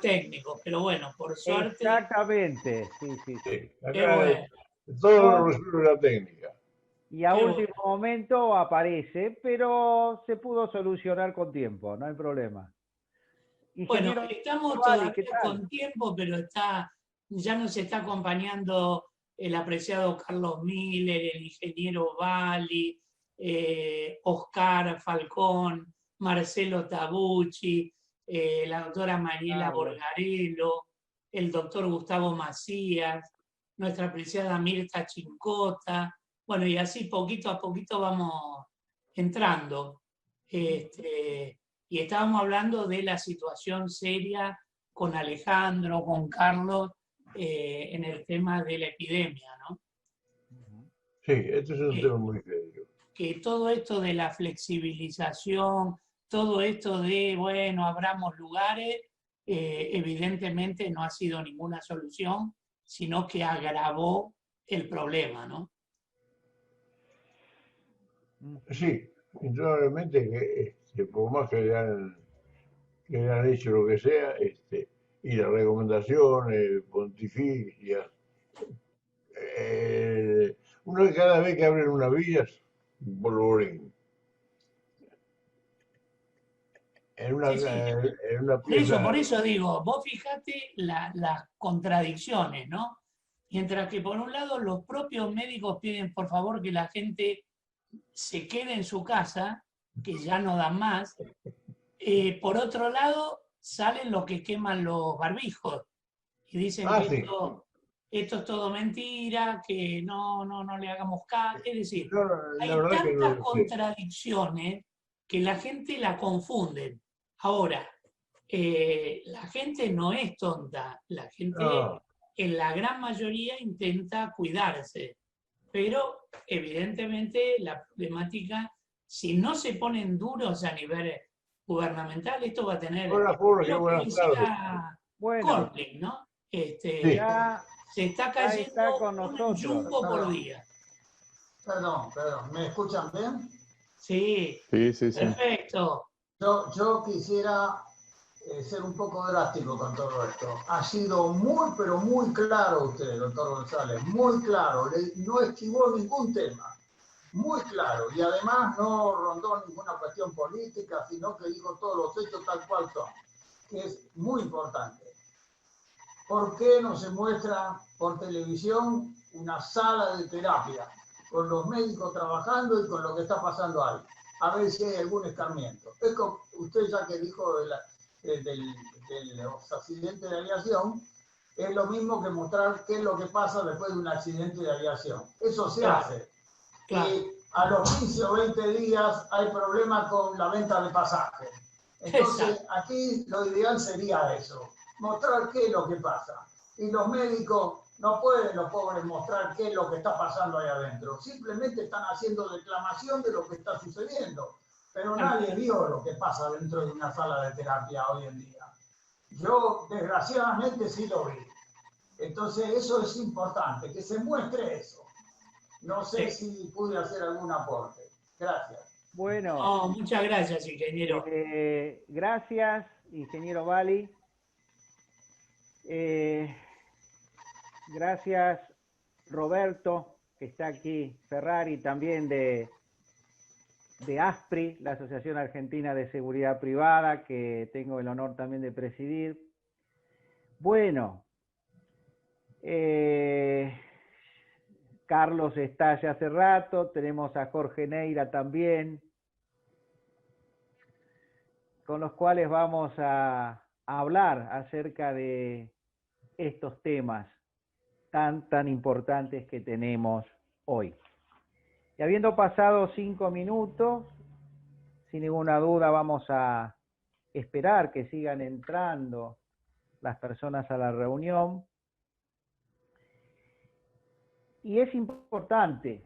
técnicos, pero bueno, por suerte, Exactamente, sí, sí, sí. Sí, qué acá bueno, todo lo Con- resuelve la técnica. y a qué último bueno. momento aparece, pero se pudo solucionar con tiempo, no hay problema. Bueno, Ingeniero estamos Vali, ¿qué todavía tal? con tiempo, pero ya nos está acompañando el apreciado Carlos Miller, el ingeniero Vali, Oscar Falcón, Marcelo Tabucci, la doctora Mariela Carlos. Borgarello, el doctor Gustavo Macías, nuestra apreciada Mirta Chincota. Bueno, y así poquito a poquito vamos entrando. Y estábamos hablando de la situación seria con Alejandro, con Carlos, en el tema de la epidemia, ¿no? Sí, este es un Que, tema muy serio. que todo esto de la flexibilización, todo esto de, bueno, abramos lugares, evidentemente no ha sido ninguna solución, sino que agravó el problema, ¿no? Sí, indudablemente que por más que le han hecho lo que sea, y las recomendaciones pontificias, uno que cada vez que abren una villa es un polvorín. Sí, sí. En una pieza. Por eso digo, vos fijate las contradicciones, ¿no? Mientras que por un lado los propios médicos piden por favor que la gente se quede en su casa, que ya no dan más. Por otro lado, salen los que queman los barbijos y dicen Ah, que sí. esto es todo mentira, que no le hagamos caso. Es decir, Yo la hay verdad que no tantas lo sé. contradicciones que la gente la confunde. Ahora, la gente no es tonta, la gente No, en la gran mayoría intenta cuidarse, pero evidentemente la problemática, si no se ponen duros a nivel gubernamental, esto va a tener, hola es Jorge, lo que buenas tardes. decía Bueno, Corting, ¿no? Sí, ya, Se está ya está cayendo con un nosotros. jumbo por Perdón, día. perdón, ¿me escuchan bien? Sí, Sí, sí, sí. perfecto. Yo quisiera ser un poco drástico con todo esto. Ha sido muy, pero muy claro usted, doctor González, muy claro, no esquivó ningún tema, muy claro, y además no rondó ninguna cuestión política, sino que dijo todos los hechos tal cual son, que es muy importante. ¿Por qué no se muestra por televisión una sala de terapia con los médicos trabajando y con lo que está pasando ahí? A ver si hay algún escarmiento. Es como usted ya que dijo de los accidentes de aviación, es lo mismo que mostrar qué es lo que pasa después de un accidente de aviación. Eso se Claro, hace. claro. Y a los 15 o 20 días hay problemas con la venta de pasajes. Entonces, Exacto. aquí lo ideal sería eso, mostrar qué es lo que pasa. Y los médicos no pueden, los pobres, mostrar qué es lo que está pasando ahí adentro. Simplemente están haciendo declamación de lo que está sucediendo. Pero nadie vio lo que pasa dentro de una sala de terapia hoy en día. Yo, desgraciadamente, sí lo vi. Entonces, eso es importante, que se muestre eso. No sé si pude hacer algún aporte. Gracias. Bueno, Oh, muchas gracias, ingeniero. gracias, ingeniero Vali. Gracias, Roberto, que está aquí, Ferrari, también de ASPRI, la Asociación Argentina de Seguridad Privada, que tengo el honor también de presidir. Bueno, Carlos está ya hace rato, tenemos a Jorge Neira también, con los cuales vamos a hablar acerca de estos temas tan importantes que tenemos hoy. Y habiendo pasado 5 minutos, sin ninguna duda vamos a esperar que sigan entrando las personas a la reunión. Y es importante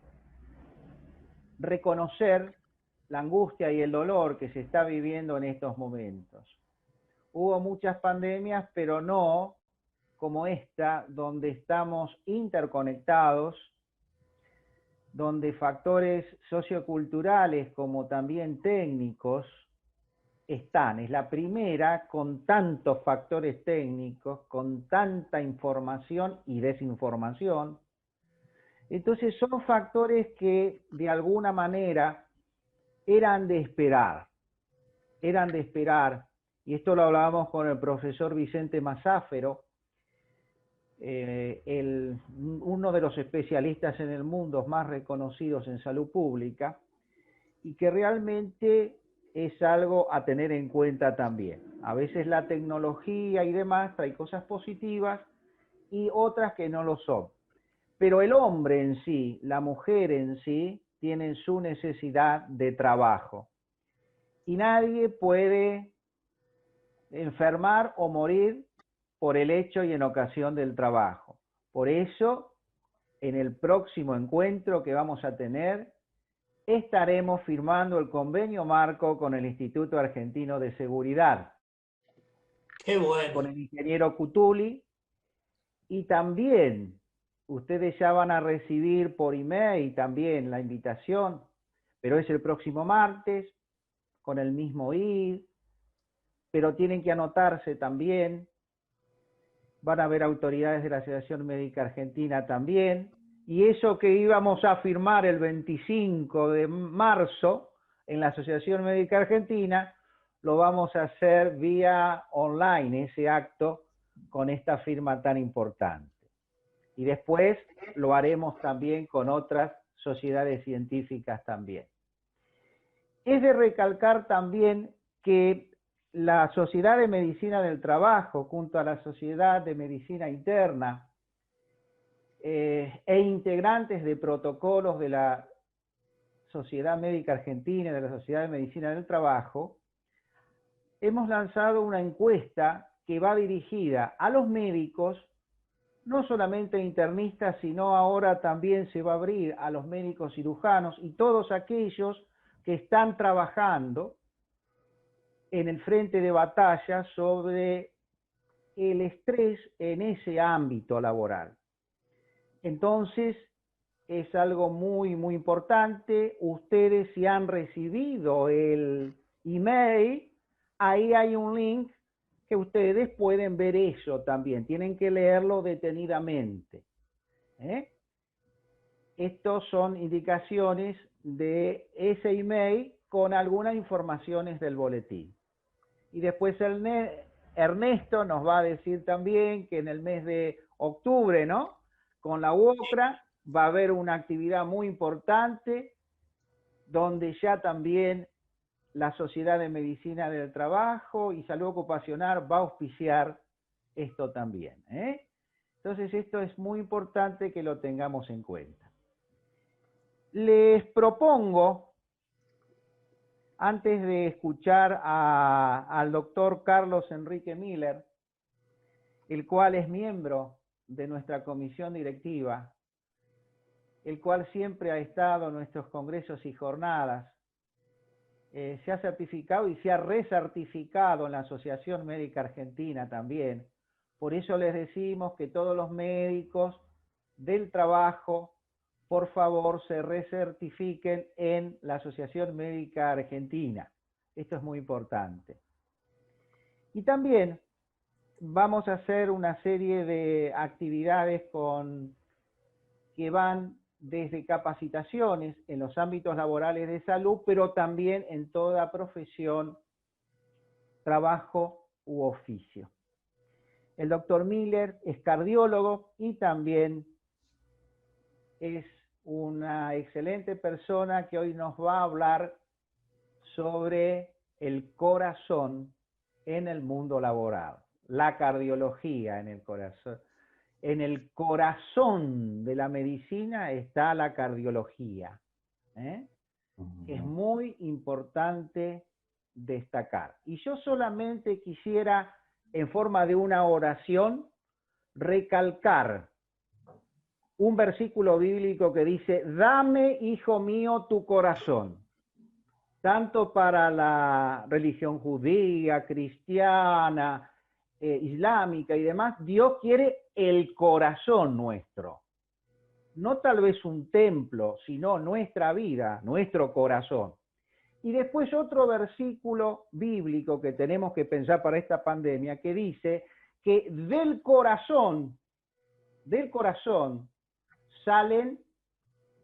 reconocer la angustia y el dolor que se está viviendo en estos momentos. Hubo muchas pandemias, pero no como esta, donde estamos interconectados, donde factores socioculturales como también técnicos están. Es la primera con tantos factores técnicos, con tanta información y desinformación. Entonces son factores que de alguna manera eran de esperar, y esto lo hablábamos con el profesor Vicente Masáfero, uno de los especialistas en el mundo más reconocidos en salud pública, y que realmente es algo a tener en cuenta también. A veces la tecnología y demás trae cosas positivas y otras que no lo son. Pero el hombre en sí, la mujer en sí, tienen su necesidad de trabajo. Y nadie puede enfermar o morir por el hecho y en ocasión del trabajo. Por eso, en el próximo encuentro que vamos a tener, estaremos firmando el convenio marco con el Instituto Argentino de Seguridad. Qué bueno. Con el ingeniero Cutuli, y también ustedes ya van a recibir por email también la invitación, pero es el próximo martes, con el mismo ID, pero tienen que anotarse también. Van a haber autoridades de la Asociación Médica Argentina también, y eso que íbamos a firmar el 25 de marzo en la Asociación Médica Argentina, lo vamos a hacer vía online, ese acto, con esta firma tan importante. Y después lo haremos también con otras sociedades científicas también. Es de recalcar también que la Sociedad de Medicina del Trabajo, junto a la Sociedad de Medicina Interna, e integrantes de protocolos de la Sociedad Médica Argentina y de la Sociedad de Medicina del Trabajo, hemos lanzado una encuesta que va dirigida a los médicos, no solamente internistas, sino ahora también se va a abrir a los médicos cirujanos y todos aquellos que están trabajando en el frente de batalla sobre el estrés en ese ámbito laboral. Entonces, es algo muy, muy importante. Ustedes, si han recibido el email, ahí hay un link que ustedes pueden ver eso también. Tienen que leerlo detenidamente. Estos son indicaciones de ese email con algunas informaciones del boletín. Y después Ernesto nos va a decir también que en el mes de octubre, ¿no?, con la UOCRA va a haber una actividad muy importante donde ya también la Sociedad de Medicina del Trabajo y Salud Ocupacional va a auspiciar esto también. Entonces esto es muy importante que lo tengamos en cuenta. Les propongo, antes de escuchar al doctor Carlos Enrique Miller, el cual es miembro de nuestra comisión directiva, el cual siempre ha estado en nuestros congresos y jornadas, se ha certificado y se ha recertificado en la Asociación Médica Argentina también. Por eso les decimos que todos los médicos del trabajo, por favor, se recertifiquen en la Asociación Médica Argentina. Esto es muy importante. Y también vamos a hacer una serie de actividades que van desde capacitaciones en los ámbitos laborales de salud, pero también en toda profesión, trabajo u oficio. El doctor Miller es cardiólogo y también es una excelente persona que hoy nos va a hablar sobre el corazón en el mundo laboral, la cardiología en el corazón. En el corazón de la medicina está la cardiología. Es muy importante destacar. Y yo solamente quisiera, en forma de una oración, recalcar un versículo bíblico que dice: dame, hijo mío, tu corazón. Tanto para la religión judía, cristiana, islámica y demás, Dios quiere el corazón nuestro. No tal vez un templo, sino nuestra vida, nuestro corazón. Y después otro versículo bíblico que tenemos que pensar para esta pandemia, que dice que del corazón salen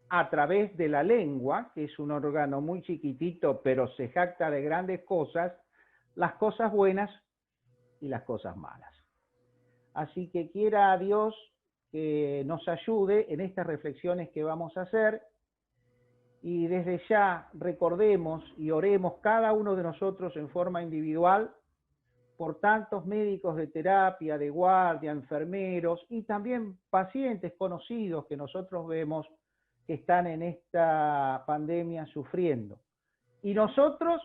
a través de la lengua, que es un órgano muy chiquitito, pero se jacta de grandes cosas, las cosas buenas y las cosas malas. Así que quiera Dios que nos ayude en estas reflexiones que vamos a hacer, y desde ya recordemos y oremos cada uno de nosotros en forma individual por tantos médicos de terapia, de guardia, enfermeros y también pacientes conocidos que nosotros vemos que están en esta pandemia sufriendo. Y nosotros,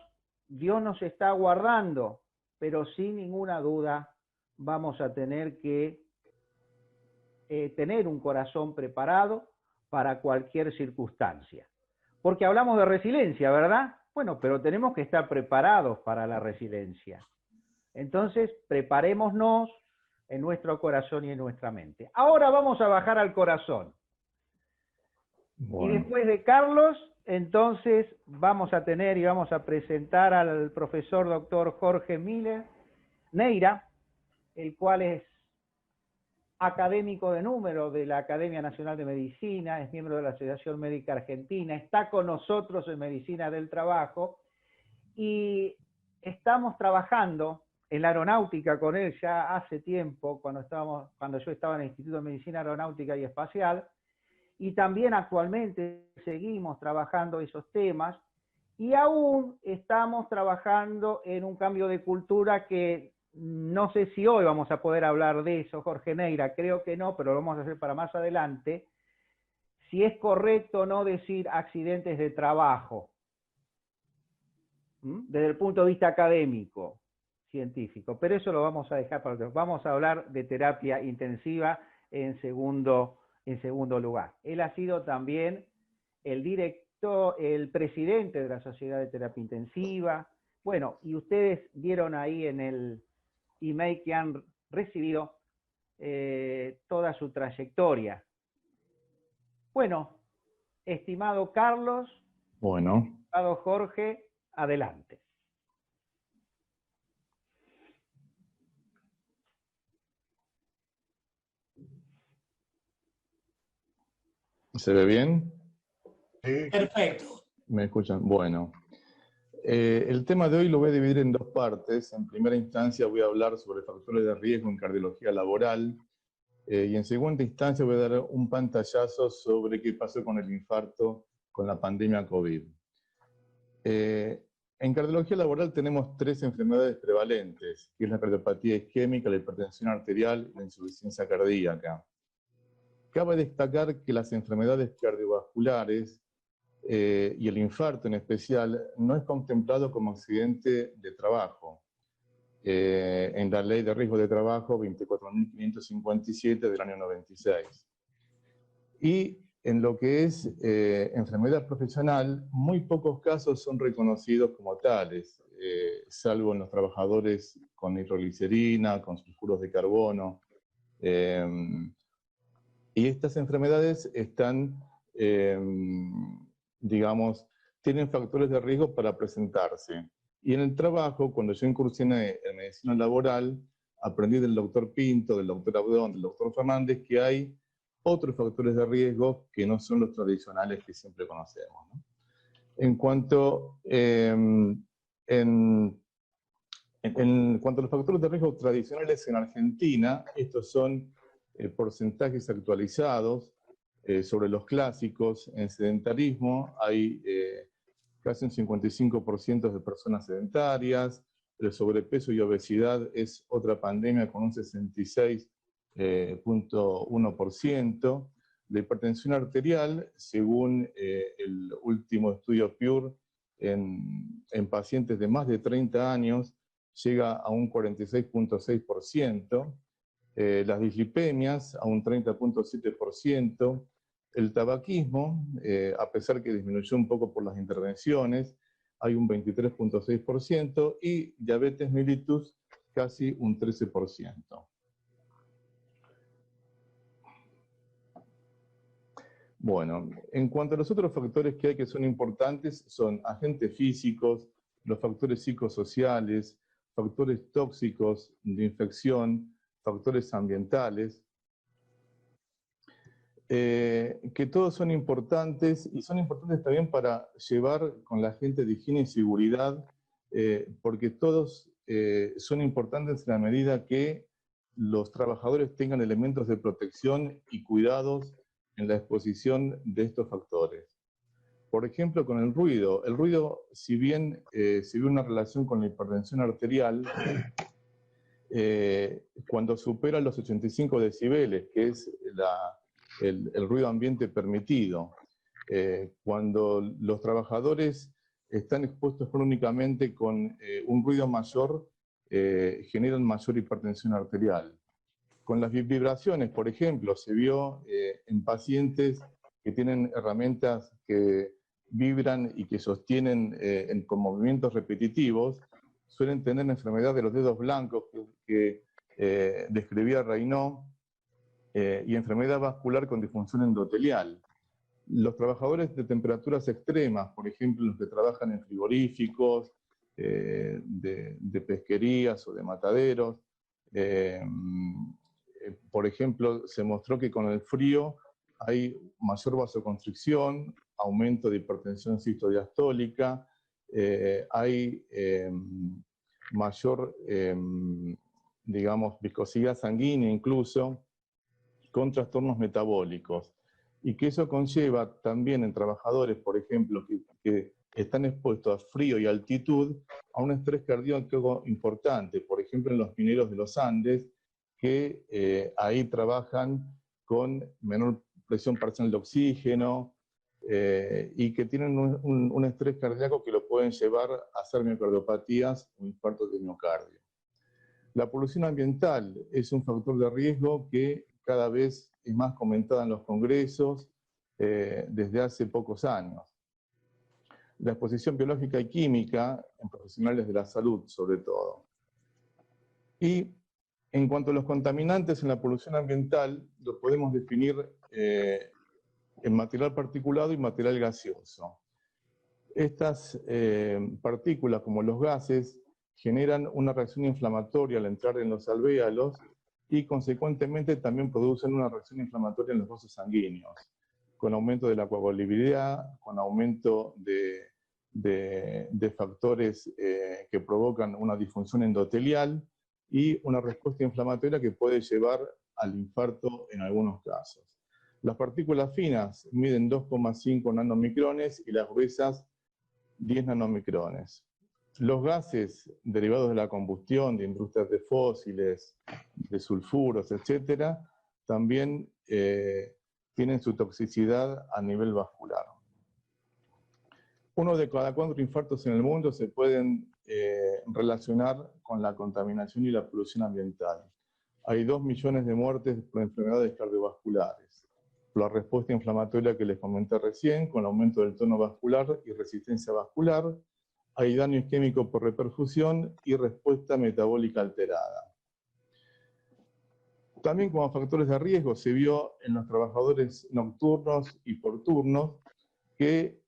Dios nos está guardando, pero sin ninguna duda vamos a tener que tener un corazón preparado para cualquier circunstancia. Porque hablamos de resiliencia, ¿verdad? Bueno, pero tenemos que estar preparados para la resiliencia. Entonces, preparémonos en nuestro corazón y en nuestra mente. Ahora vamos a bajar al corazón. Bueno. Y después de Carlos, entonces vamos a tener y vamos a presentar al profesor doctor Jorge Neira, el cual es académico de número de la Academia Nacional de Medicina, es miembro de la Asociación Médica Argentina, está con nosotros en Medicina del Trabajo y estamos trabajando en la aeronáutica con él ya hace tiempo, cuando yo estaba en el Instituto de Medicina Aeronáutica y Espacial, y también actualmente seguimos trabajando esos temas, y aún estamos trabajando en un cambio de cultura que no sé si hoy vamos a poder hablar de eso, Jorge Neira, creo que no, pero lo vamos a hacer para más adelante, si es correcto o no decir accidentes de trabajo, desde el punto de vista académico, científico, pero eso lo vamos a dejar para otros. Vamos a hablar de terapia intensiva en segundo lugar. Él ha sido también el presidente de la Sociedad de Terapia Intensiva. Bueno, y ustedes vieron ahí en el email que han recibido toda su trayectoria. Bueno, estimado Carlos, estimado Jorge, adelante. ¿Se ve bien? Sí. Perfecto. ¿Me escuchan? Bueno. El tema de hoy lo voy a dividir en dos partes. En primera instancia voy a hablar sobre factores de riesgo en cardiología laboral y en segunda instancia voy a dar un pantallazo sobre qué pasó con el infarto con la pandemia COVID. En cardiología laboral tenemos tres enfermedades prevalentes, que es la cardiopatía isquémica, la hipertensión arterial y la insuficiencia cardíaca. Cabe destacar que las enfermedades cardiovasculares y el infarto en especial no es contemplado como accidente de trabajo en la Ley de Riesgo de Trabajo 24.557 del año 96. Y en lo que es enfermedad profesional, muy pocos casos son reconocidos como tales, salvo en los trabajadores con nitroglicerina, con sulfuros de carbono. Y estas enfermedades están, digamos, tienen factores de riesgo para presentarse. Y en el trabajo, cuando yo incursioné en medicina laboral, aprendí del doctor Pinto, del doctor Abdón, del doctor Fernández, que hay otros factores de riesgo que no son los tradicionales que siempre conocemos, ¿no? En cuanto a los factores de riesgo tradicionales en Argentina, estos son porcentajes actualizados sobre los clásicos. En sedentarismo hay casi un 55% de personas sedentarias. El sobrepeso y obesidad es otra pandemia con un 66.1%. La hipertensión arterial, según el último estudio PURE, en pacientes de más de 30 años, llega a un 46.6%. Las dislipemias a un 30.7%, el tabaquismo, a pesar que disminuyó un poco por las intervenciones, hay un 23.6%, y diabetes mellitus casi un 13%. Bueno, en cuanto a los otros factores que hay que son importantes, son agentes físicos, los factores psicosociales, factores tóxicos de infección, factores ambientales, que todos son importantes y son importantes también para llevar con la gente de higiene y seguridad, porque todos son importantes en la medida que los trabajadores tengan elementos de protección y cuidados en la exposición de estos factores. Por ejemplo, con el ruido, si bien se ve una relación con la hipertensión arterial, cuando supera los 85 decibeles, que es el ruido ambiente permitido, cuando los trabajadores están expuestos crónicamente con un ruido mayor, generan mayor hipertensión arterial. Con las vibraciones, por ejemplo, se vio en pacientes que tienen herramientas que vibran y que sostienen con movimientos repetitivos, suelen tener enfermedad de los dedos blancos que describía Raynaud, y enfermedad vascular con disfunción endotelial. Los trabajadores de temperaturas extremas, por ejemplo, los que trabajan en frigoríficos, de pesquerías o de mataderos, por ejemplo, se mostró que con el frío hay mayor vasoconstricción, aumento de hipertensión sistodiastólica, hay mayor, digamos, viscosidad sanguínea incluso, con trastornos metabólicos. Y que eso conlleva también en trabajadores, por ejemplo, que están expuestos a frío y altitud, a un estrés cardíaco importante. Por ejemplo, en los mineros de los Andes, que ahí trabajan con menor presión parcial de oxígeno y que tienen un estrés cardíaco que lo pueden llevar a hacer miocardiopatías o infartos de miocardio. La polución ambiental es un factor de riesgo que cada vez es más comentada en los congresos desde hace pocos años. La exposición biológica y química en profesionales de la salud, sobre todo. Y en cuanto a los contaminantes en la polución ambiental, lo podemos definir en material particulado y material gaseoso. Estas partículas, como los gases, generan una reacción inflamatoria al entrar en los alvéolos y consecuentemente también producen una reacción inflamatoria en los vasos sanguíneos, con aumento de la coagulabilidad, con aumento de factores que provocan una disfunción endotelial y una respuesta inflamatoria que puede llevar al infarto en algunos casos. Las partículas finas miden 2,5 nanomicrones y las gruesas 10 nanomicrones. Los gases derivados de la combustión, de industrias de fósiles, de sulfuros, etc., también tienen su toxicidad a nivel vascular. Uno de cada 4 infartos en el mundo se pueden relacionar con la contaminación y la polución ambiental. Hay 2 millones de muertes por enfermedades cardiovasculares, por la respuesta inflamatoria que les comenté recién, con aumento del tono vascular y resistencia vascular. Hay daño isquémico por reperfusión y respuesta metabólica alterada. También como factores de riesgo se vio en los trabajadores nocturnos y por turnos que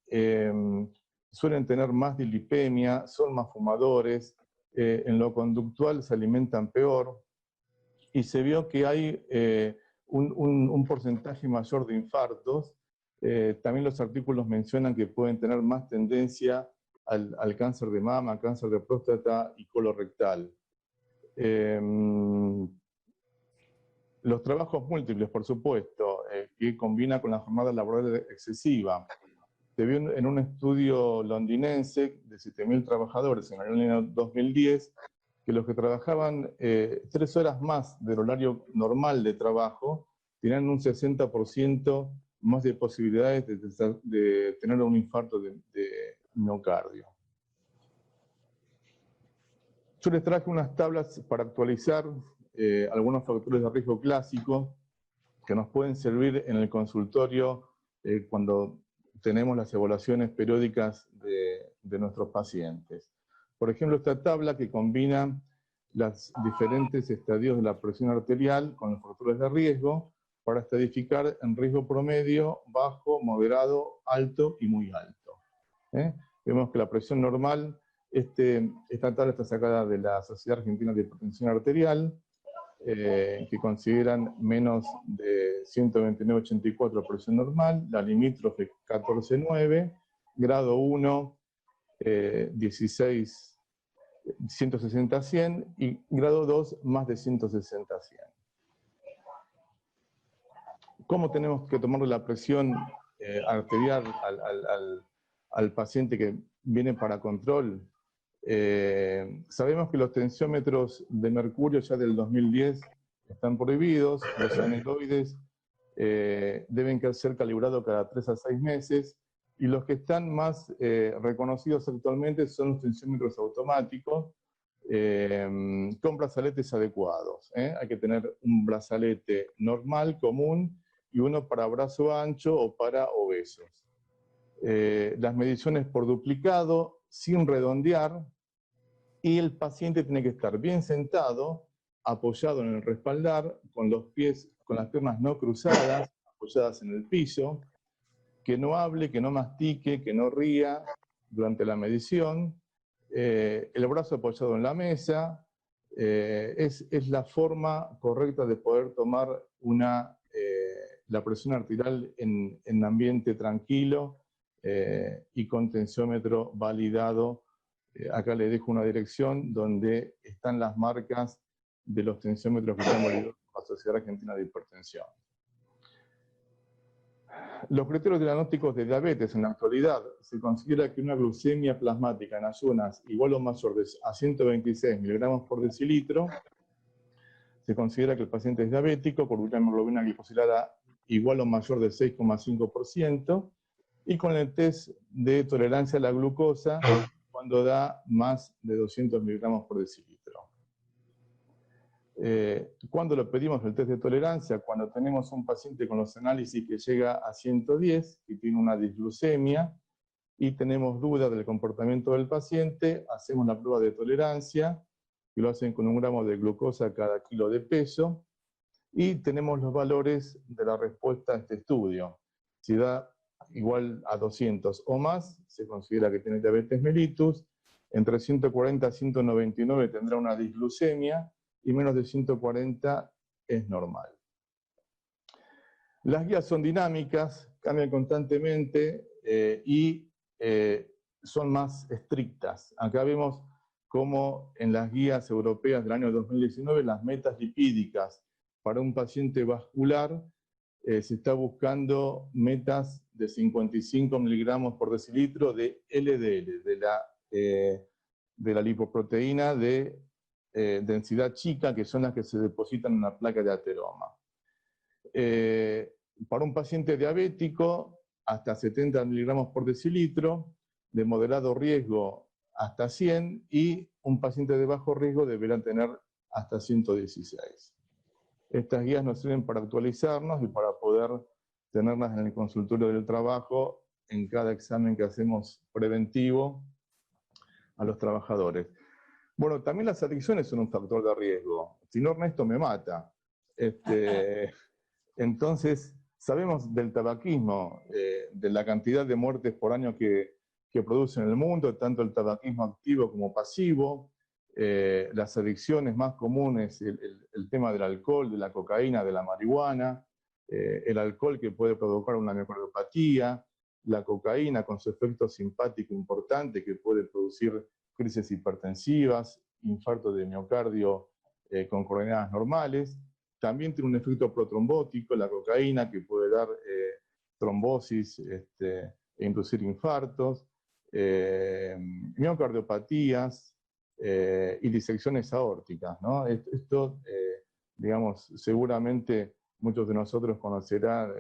suelen tener más dilipemia, son más fumadores, en lo conductual se alimentan peor, y se vio que hay un porcentaje mayor de infartos. También los artículos mencionan que pueden tener más tendencia al cáncer de mama, cáncer de próstata y colorectal. Los trabajos múltiples, por supuesto, que combina con la jornada laboral excesiva. Se vio en un estudio londinense de 7.000 trabajadores en el año 2010 que los que trabajaban 3 horas más del horario normal de trabajo tenían un 60% más de posibilidades de tener un infarto de miocardio. Yo les traje unas tablas para actualizar algunos factores de riesgo clásicos que nos pueden servir en el consultorio cuando tenemos las evaluaciones periódicas de nuestros pacientes. Por ejemplo, esta tabla que combina los diferentes estadios de la presión arterial con los factores de riesgo para estratificar en riesgo promedio, bajo, moderado, alto y muy alto. Vemos que la presión normal, esta tabla está sacada de la Sociedad Argentina de Hipertensión Arterial, que consideran menos de 129,84 presión normal, la limítrofe 14,9, grado 1, 16, 160-100 y grado 2, más de 160-100. ¿Cómo tenemos que tomar la presión arterial al paciente que viene para control? Sabemos que los tensiómetros de mercurio ya del 2010 están prohibidos, los aneroides deben ser calibrados cada 3 a 6 meses, y los que están más reconocidos actualmente son los tensiómetros automáticos, con brazaletes adecuados. Hay que tener un brazalete normal, común, y uno para brazo ancho o para obesos. Las mediciones por duplicado, sin redondear, y el paciente tiene que estar bien sentado, apoyado en el respaldar, con los pies, con las piernas no cruzadas, apoyadas en el piso, que no hable, que no mastique, que no ría durante la medición, el brazo apoyado en la mesa, es la forma correcta de poder tomar la presión arterial en ambiente tranquilo y con tensiómetro validado. Acá le dejo una dirección donde están las marcas de los tensiómetros que están validados por la Sociedad Argentina de Hipertensión. Los criterios diagnósticos de diabetes en la actualidad se considera que una glucemia plasmática en ayunas igual o mayor a 126 miligramos por decilitro, se considera que el paciente es diabético con una hemoglobina glicosilada igual o mayor de 6,5%, y con el test de tolerancia a la glucosa cuando da más de 200 miligramos por decilitro. ¿Cuándo lo pedimos el test de tolerancia? Cuando tenemos un paciente con los análisis que llega a 110 y tiene una disglucemia y tenemos dudas del comportamiento del paciente, hacemos la prueba de tolerancia, que lo hacen con 1 gramo de glucosa cada kilo de peso, y tenemos los valores de la respuesta a este estudio. Si da igual a 200 o más, se considera que tiene diabetes mellitus. Entre 140 y 199 tendrá una disglucemia, y menos de 140 es normal. Las guías son dinámicas, cambian constantemente y son más estrictas. Acá vemos cómo en las guías europeas del año 2019 las metas lipídicas para un paciente vascular se está buscando metas de 55 miligramos por decilitro de LDL, de la lipoproteína de densidad chica, que son las que se depositan en la placa de ateroma. Para un paciente diabético, hasta 70 miligramos por decilitro, de moderado riesgo hasta 100, y un paciente de bajo riesgo deberá tener hasta 116. Estas guías nos sirven para actualizarnos y para poder tenerlas en el consultorio del trabajo en cada examen que hacemos preventivo a los trabajadores. Bueno, también las adicciones son un factor de riesgo. Si no, Ernesto me mata. Entonces, sabemos del tabaquismo, de la cantidad de muertes por año que produce en el mundo, tanto el tabaquismo activo como pasivo, las adicciones más comunes, el tema del alcohol, de la cocaína, de la marihuana, el alcohol que puede provocar una miocardiopatía, la cocaína con su efecto simpático importante que puede producir crisis hipertensivas, infarto de miocardio con coordenadas normales. También tiene un efecto protrombótico, la cocaína, que puede dar trombosis e inducir infartos, miocardiopatías y disecciones aórticas, ¿no? Esto, digamos, seguramente muchos de nosotros conocerán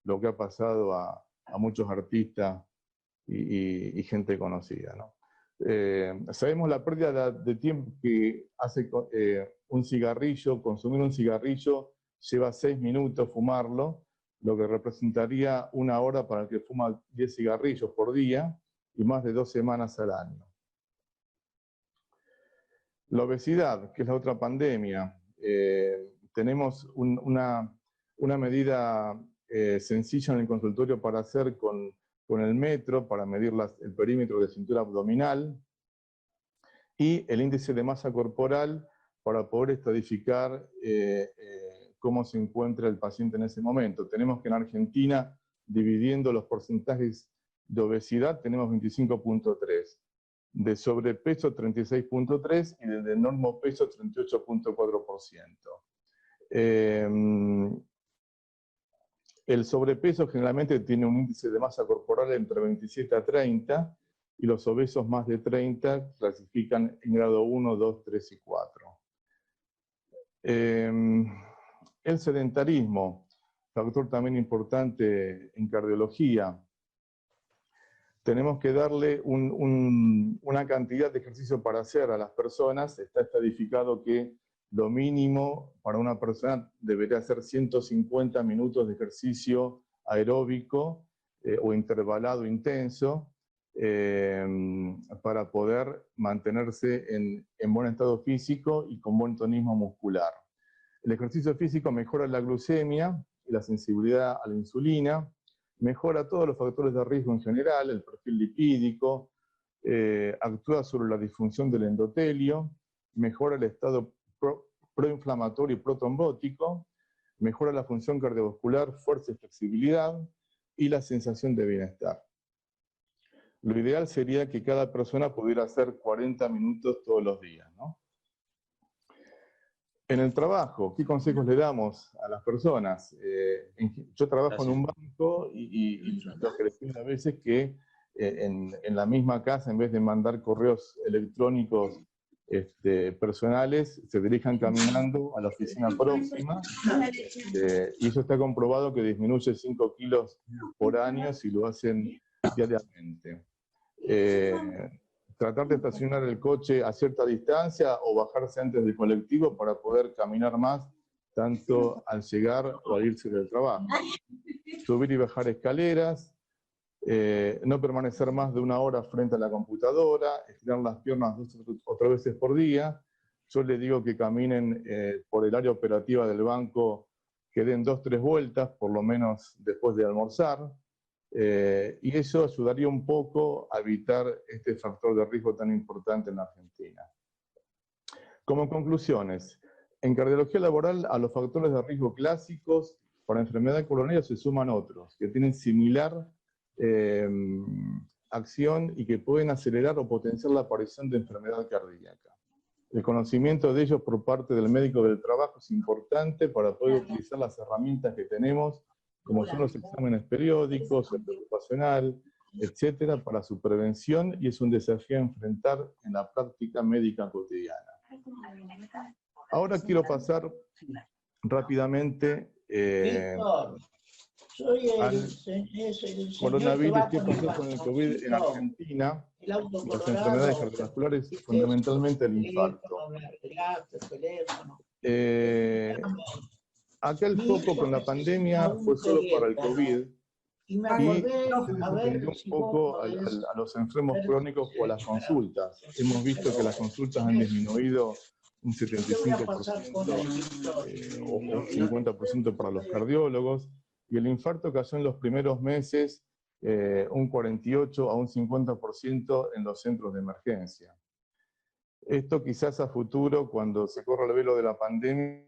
lo que ha pasado a muchos artistas y gente conocida, ¿no? Sabemos la pérdida de tiempo que hace un cigarrillo, consumir un cigarrillo lleva 6 minutos fumarlo, lo que representaría 1 hora para el que fuma 10 cigarrillos por día y más de 2 semanas al año. La obesidad, que es la otra pandemia, tenemos una medida sencilla en el consultorio para hacer con el metro, para medir el perímetro de cintura abdominal, y el índice de masa corporal para poder estadificar cómo se encuentra el paciente en ese momento. Tenemos que en Argentina, dividiendo los porcentajes de obesidad, tenemos 25.3, de sobrepeso 36.3 y de normopeso 38.4%. El sobrepeso generalmente tiene un índice de masa corporal entre 27 a 30, y los obesos más de 30 clasifican en grado 1, 2, 3 y 4. El sedentarismo, factor también importante en cardiología. Tenemos que darle una cantidad de ejercicio para hacer a las personas. Está estadificado que lo mínimo para una persona debería ser 150 minutos de ejercicio aeróbico o intervalado intenso, para poder mantenerse en buen estado físico y con buen tonismo muscular. El ejercicio físico mejora la glucemia y la sensibilidad a la insulina, mejora todos los factores de riesgo en general, el perfil lipídico, actúa sobre la disfunción del endotelio, mejora el estado proinflamatorio y protrombótico, mejora la función cardiovascular, fuerza y flexibilidad, y la sensación de bienestar. Lo ideal sería que cada persona pudiera hacer 40 minutos todos los días, ¿no? En el trabajo, ¿qué consejos le damos a las personas? Yo trabajo en un banco y lo que les pido a veces es que en la misma casa, en vez de mandar correos electrónicos personales, se dirijan caminando a la oficina próxima, y eso está comprobado que disminuye 5 kilos por año si lo hacen diariamente. Tratar de estacionar el coche a cierta distancia o bajarse antes del colectivo para poder caminar más, tanto al llegar o al irse del trabajo. Subir y bajar escaleras, no permanecer más de 1 hora frente a la computadora, estirar las piernas 2 o 3 veces por día. Yo les digo que caminen por el área operativa del banco, que den 2 o 3 vueltas, por lo menos después de almorzar. Y eso ayudaría un poco a evitar este factor de riesgo tan importante en la Argentina. Como conclusiones, en cardiología laboral a los factores de riesgo clásicos para enfermedad coronaria se suman otros que tienen similar acción y que pueden acelerar o potenciar la aparición de enfermedad cardíaca. El conocimiento de ellos por parte del médico del trabajo es importante para poder utilizar las herramientas que tenemos, como son los exámenes periódicos, el ocupacional, etcétera, para su prevención, y es un desafío a enfrentar en la práctica médica cotidiana. Ahora quiero pasar rápidamente al coronavirus. ¿Qué pasó con el COVID en Argentina? Las enfermedades cardiovasculares, fundamentalmente el infarto. Acá el foco con la pandemia fue solo para el COVID, y se desentendió un poco a los enfermos crónicos o a las consultas. Hemos visto que las consultas han disminuido un 75% o un 50% para los cardiólogos, y el infarto cayó en los primeros meses un 48 a un 50% en los centros de emergencia. Esto quizás a futuro, cuando se corra el velo de la pandemia,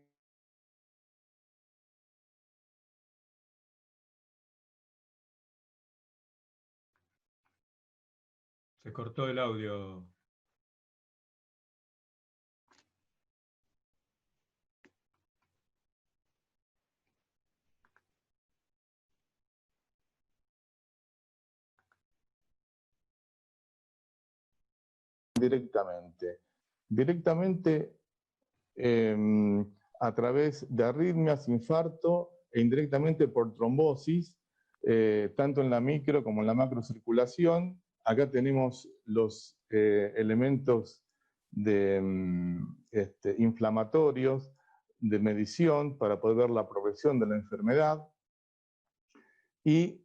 se cortó el audio. directamente a través de arritmias, infarto, e indirectamente por trombosis, tanto en la micro como en la macrocirculación. Acá tenemos los elementos inflamatorios de medición para poder ver la progresión de la enfermedad, y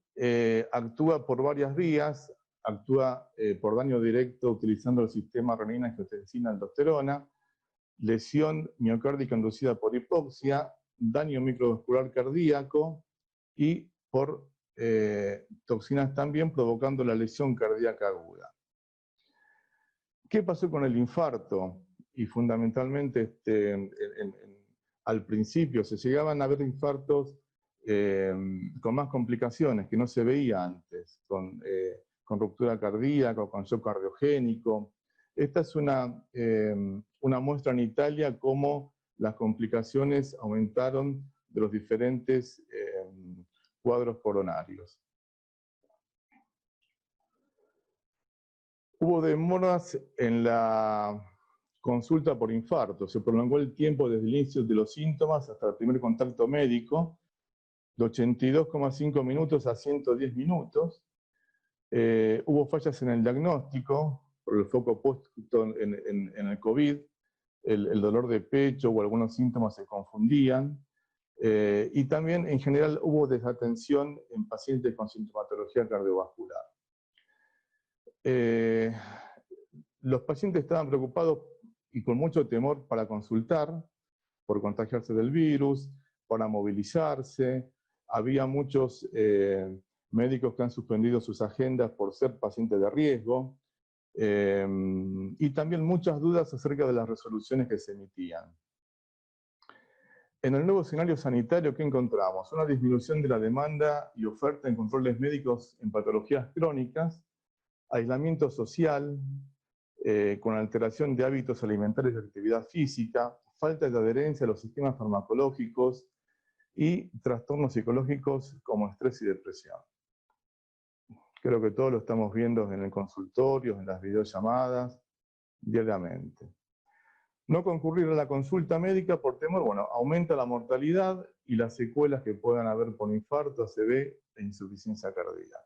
actúa por varias vías. Actúa por daño directo utilizando el sistema renina-angiotensina-aldosterona, lesión miocárdica inducida por hipoxia, daño microvascular cardíaco y por toxinas también provocando la lesión cardíaca aguda. ¿Qué pasó con el infarto? Y fundamentalmente al principio se llegaban a ver infartos con más complicaciones que no se veía antes, con ruptura cardíaca o con shock cardiogénico. Esta es una muestra en Italia cómo las complicaciones aumentaron de los diferentes cuadros coronarios. Hubo demoras en la consulta por infarto. Se prolongó el tiempo desde el inicio de los síntomas hasta el primer contacto médico, de 82,5 minutos a 110 minutos. Hubo fallas en el diagnóstico por el foco puesto en el COVID, el dolor de pecho o algunos síntomas se confundían. Y también, en general, hubo desatención en pacientes con sintomatología cardiovascular. Los pacientes estaban preocupados y con mucho temor para consultar, por contagiarse del virus, para movilizarse. Había muchos médicos que han suspendido sus agendas por ser pacientes de riesgo. Y también muchas dudas acerca de las resoluciones que se emitían. En el nuevo escenario sanitario, ¿qué encontramos? Una disminución de la demanda y oferta en controles médicos en patologías crónicas, aislamiento social, con alteración de hábitos alimentarios y actividad física, falta de adherencia a los sistemas farmacológicos y trastornos psicológicos como estrés y depresión. Creo que todos lo estamos viendo en el consultorio, en las videollamadas, diariamente. No concurrir a la consulta médica por temor, bueno, aumenta la mortalidad y las secuelas que puedan haber por infarto, ACV e insuficiencia cardíaca.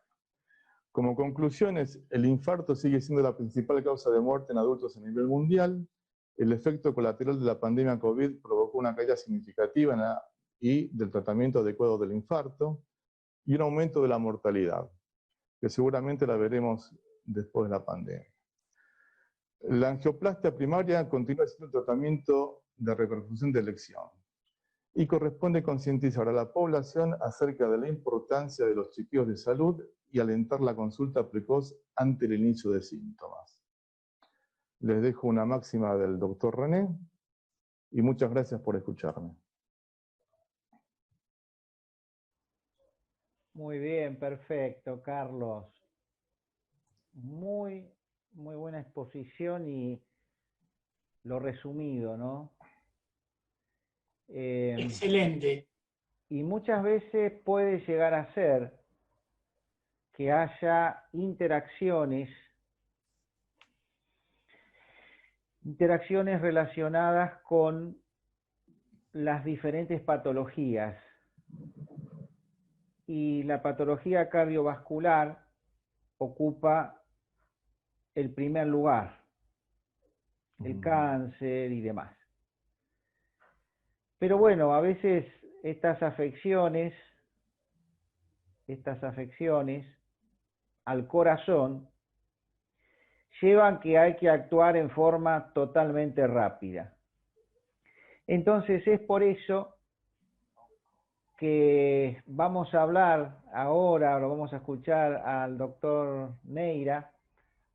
Como conclusiones, el infarto sigue siendo la principal causa de muerte en adultos a nivel mundial. El efecto colateral de la pandemia COVID provocó una caída significativa del tratamiento adecuado del infarto y un aumento de la mortalidad, que seguramente la veremos después de la pandemia. La angioplastia primaria continúa siendo el tratamiento de repercusión de elección y corresponde concientizar a la población acerca de la importancia de los chequeos de salud y alentar la consulta precoz ante el inicio de síntomas. Les dejo una máxima del doctor René y muchas gracias por escucharme. Muy bien, perfecto, Carlos. Muy buena exposición y lo resumido, ¿no? Excelente. Y muchas veces puede llegar a ser que haya interacciones relacionadas con las diferentes patologías. Y la patología cardiovascular ocupa el primer lugar, el cáncer y demás. Pero bueno, a veces estas afecciones al corazón llevan que hay que actuar en forma totalmente rápida. Entonces es por eso que vamos a hablar ahora, lo vamos a escuchar al doctor Neira,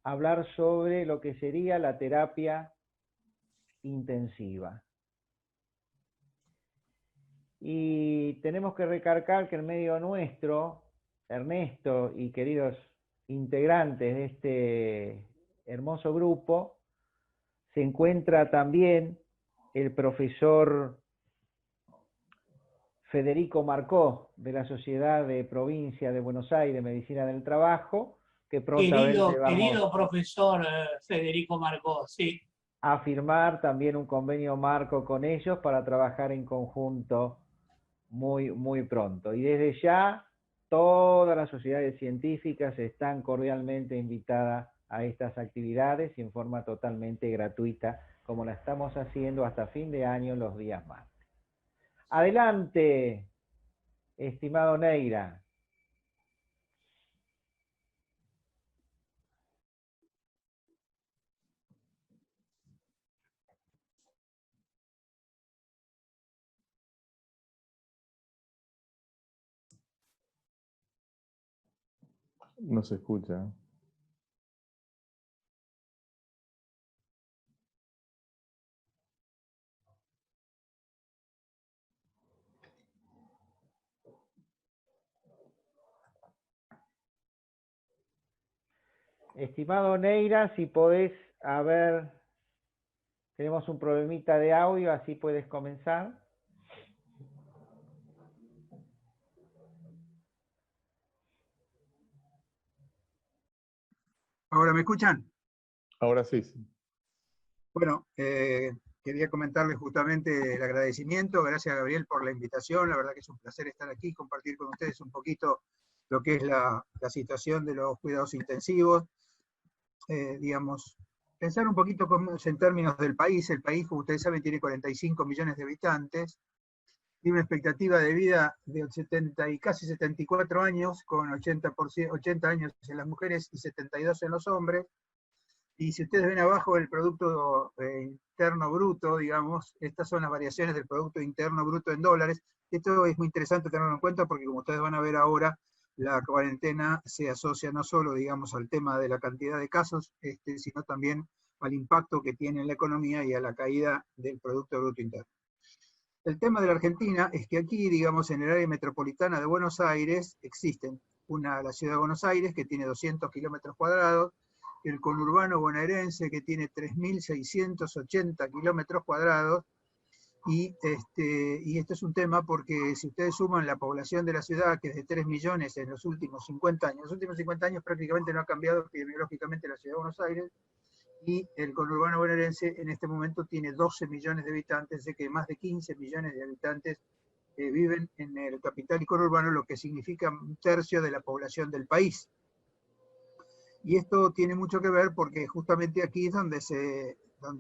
hablar sobre lo que sería la terapia intensiva. Y tenemos que recalcar que en medio nuestro, Ernesto y queridos integrantes de este hermoso grupo, se encuentra también el profesor Federico Marcó, de la Sociedad de Provincia de Buenos Aires de Medicina del Trabajo, que prontamente Querido profesor Federico Marcó, sí. A firmar también un convenio marco con ellos para trabajar en conjunto muy pronto. Y desde ya, todas las sociedades científicas están cordialmente invitadas a estas actividades y en forma totalmente gratuita, como la estamos haciendo hasta fin de año los días martes. Adelante, estimado Neira. No se escucha. Estimado Neira, si podés, a ver, tenemos un problemita de audio, así puedes comenzar. ¿Ahora me escuchan? Ahora sí, sí. Bueno, quería comentarles justamente el agradecimiento. Gracias, Gabriel, por la invitación. La verdad que es un placer estar aquí y compartir con ustedes un poquito lo que es la situación de los cuidados intensivos. Digamos, pensar un poquito en términos del país. El país, como ustedes saben, tiene 45 millones de habitantes. Tiene una expectativa de vida de 70 y casi 74 años, con 80 años en las mujeres y 72 en los hombres. Y si ustedes ven abajo el Producto Interno Bruto, digamos, estas son las variaciones del Producto Interno Bruto en dólares. Esto es muy interesante tenerlo en cuenta porque, como ustedes van a ver ahora, la cuarentena se asocia no solo, digamos, al tema de la cantidad de casos, sino también al impacto que tiene en la economía y a la caída del Producto Bruto Interno. El tema de la Argentina es que aquí, digamos, en el área metropolitana de Buenos Aires existen la ciudad de Buenos Aires, que tiene 200 kilómetros cuadrados, el conurbano bonaerense, que tiene 3.680 kilómetros cuadrados, y esto es un tema porque si ustedes suman la población de la ciudad, que es de 3 millones en los últimos 50 años, prácticamente no ha cambiado epidemiológicamente la ciudad de Buenos Aires, y el conurbano bonaerense en este momento tiene 12 millones de habitantes, de que más de 15 millones de habitantes viven en el capital y conurbano, lo que significa un tercio de la población del país. Y esto tiene mucho que ver porque justamente aquí es donde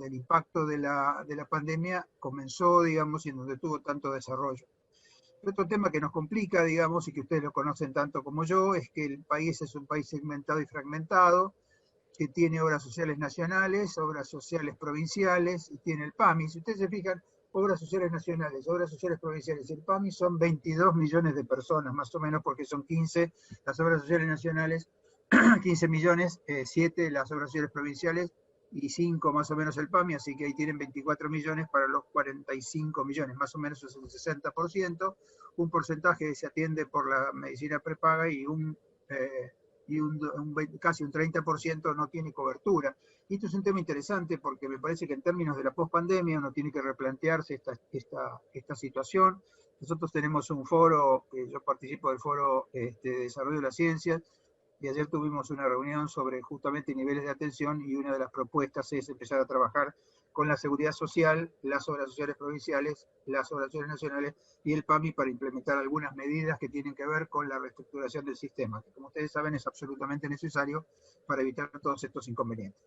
el impacto de la pandemia comenzó, digamos, y en donde tuvo tanto desarrollo. Otro tema que nos complica, digamos, y que ustedes lo conocen tanto como yo, es que el país es un país segmentado y fragmentado, que tiene obras sociales nacionales, obras sociales provinciales, y tiene el PAMI. Si ustedes se fijan, obras sociales nacionales, obras sociales provinciales, el PAMI son 22 millones de personas, más o menos, porque son 15 las obras sociales nacionales, 15 millones, 7 las obras sociales provinciales, y 5 más o menos el PAMI, así que ahí tienen 24 millones para los 45 millones, más o menos es el 60%, un porcentaje se atiende por la medicina prepaga y casi un 30% no tiene cobertura. Y esto es un tema interesante porque me parece que en términos de la pospandemia uno tiene que replantearse esta situación. Nosotros tenemos un foro, que yo participo del foro de desarrollo de las ciencias, y ayer tuvimos una reunión sobre justamente niveles de atención, y una de las propuestas es empezar a trabajar con la seguridad social, las obras sociales provinciales, las obras sociales nacionales y el PAMI para implementar algunas medidas que tienen que ver con la reestructuración del sistema, que como ustedes saben es absolutamente necesario para evitar todos estos inconvenientes.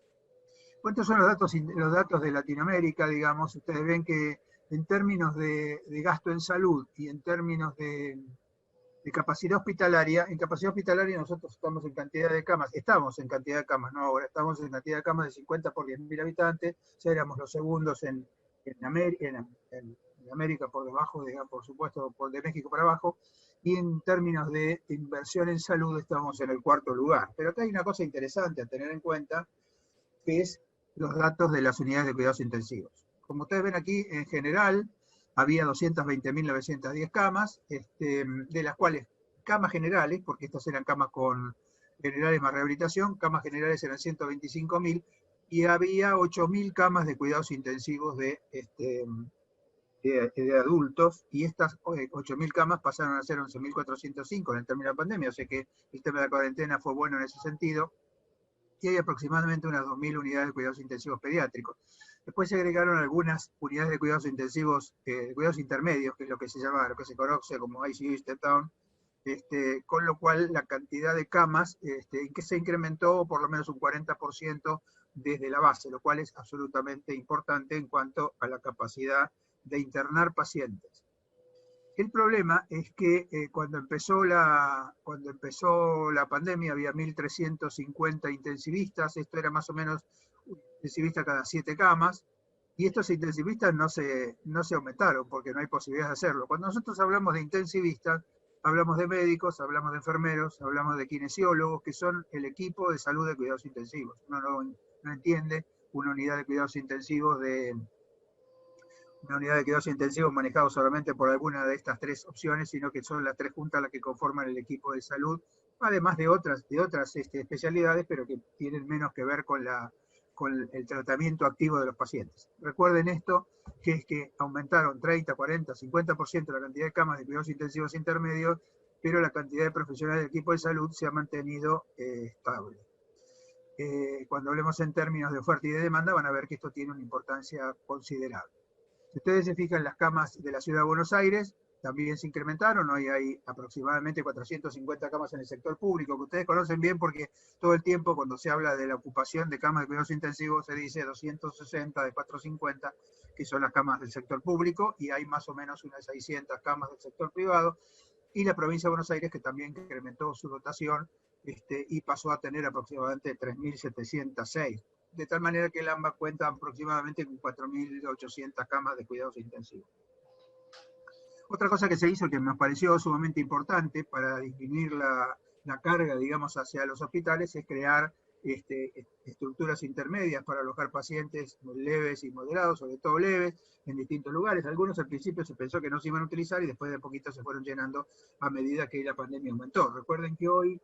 ¿Cuántos son los datos de Latinoamérica? Digamos, ustedes ven que en términos de gasto en salud y en términos de capacidad hospitalaria, en capacidad hospitalaria nosotros estamos en cantidad de camas, no ahora, estamos en cantidad de camas de 50 por 10.000 habitantes, ya éramos los segundos en América, por debajo, digamos, por supuesto, de México para abajo, y en términos de inversión en salud estamos en el 4º lugar. Pero acá hay una cosa interesante a tener en cuenta, que es los datos de las unidades de cuidados intensivos. Como ustedes ven aquí, en general, había 220.910 camas, de las cuales camas generales, porque estas eran camas con generales más rehabilitación, camas generales eran 125.000, y había 8.000 camas de cuidados intensivos de adultos, y estas 8.000 camas pasaron a ser 11.405 en el término de la pandemia, o sea que el tema de la cuarentena fue bueno en ese sentido, y hay aproximadamente unas 2.000 unidades de cuidados intensivos pediátricos. Después se agregaron algunas unidades de cuidados intensivos, cuidados intermedios, que es lo que se llama, lo que se conoce como ICU Step Down, con lo cual la cantidad de camas que se incrementó por lo menos un 40% desde la base, lo cual es absolutamente importante en cuanto a la capacidad de internar pacientes. El problema es que cuando empezó la pandemia había 1.350 intensivistas, esto era más o menos un intensivista cada 7 camas, y estos intensivistas no se aumentaron porque no hay posibilidad de hacerlo. Cuando nosotros hablamos de intensivistas, hablamos de médicos, hablamos de enfermeros, hablamos de kinesiólogos, que son el equipo de salud de cuidados intensivos. Uno no entiende una unidad de cuidados intensivos manejado solamente por alguna de estas tres opciones, sino que son las tres juntas las que conforman el equipo de salud, además de otras especialidades, pero que tienen menos que ver con el tratamiento activo de los pacientes. Recuerden esto, que es que aumentaron 30, 40, 50% la cantidad de camas de cuidados intensivos intermedios, pero la cantidad de profesionales del equipo de salud se ha mantenido estable. Cuando hablemos en términos de oferta y de demanda, van a ver que esto tiene una importancia considerable. Si ustedes se fijan, las camas de la Ciudad de Buenos Aires también se incrementaron. Hoy hay aproximadamente 450 camas en el sector público, que ustedes conocen bien porque todo el tiempo cuando se habla de la ocupación de camas de cuidados intensivos se dice 260 de 450, que son las camas del sector público, y hay más o menos unas 600 camas del sector privado, y la provincia de Buenos Aires, que también incrementó su dotación y pasó a tener aproximadamente 3.706. De tal manera que el AMBA cuenta aproximadamente con 4.800 camas de cuidados intensivos. Otra cosa que se hizo que nos pareció sumamente importante para disminuir la carga, digamos, hacia los hospitales es crear estructuras intermedias para alojar pacientes leves y moderados, sobre todo leves, en distintos lugares. Algunos al principio se pensó que no se iban a utilizar y después de poquito se fueron llenando a medida que la pandemia aumentó. Recuerden que hoy,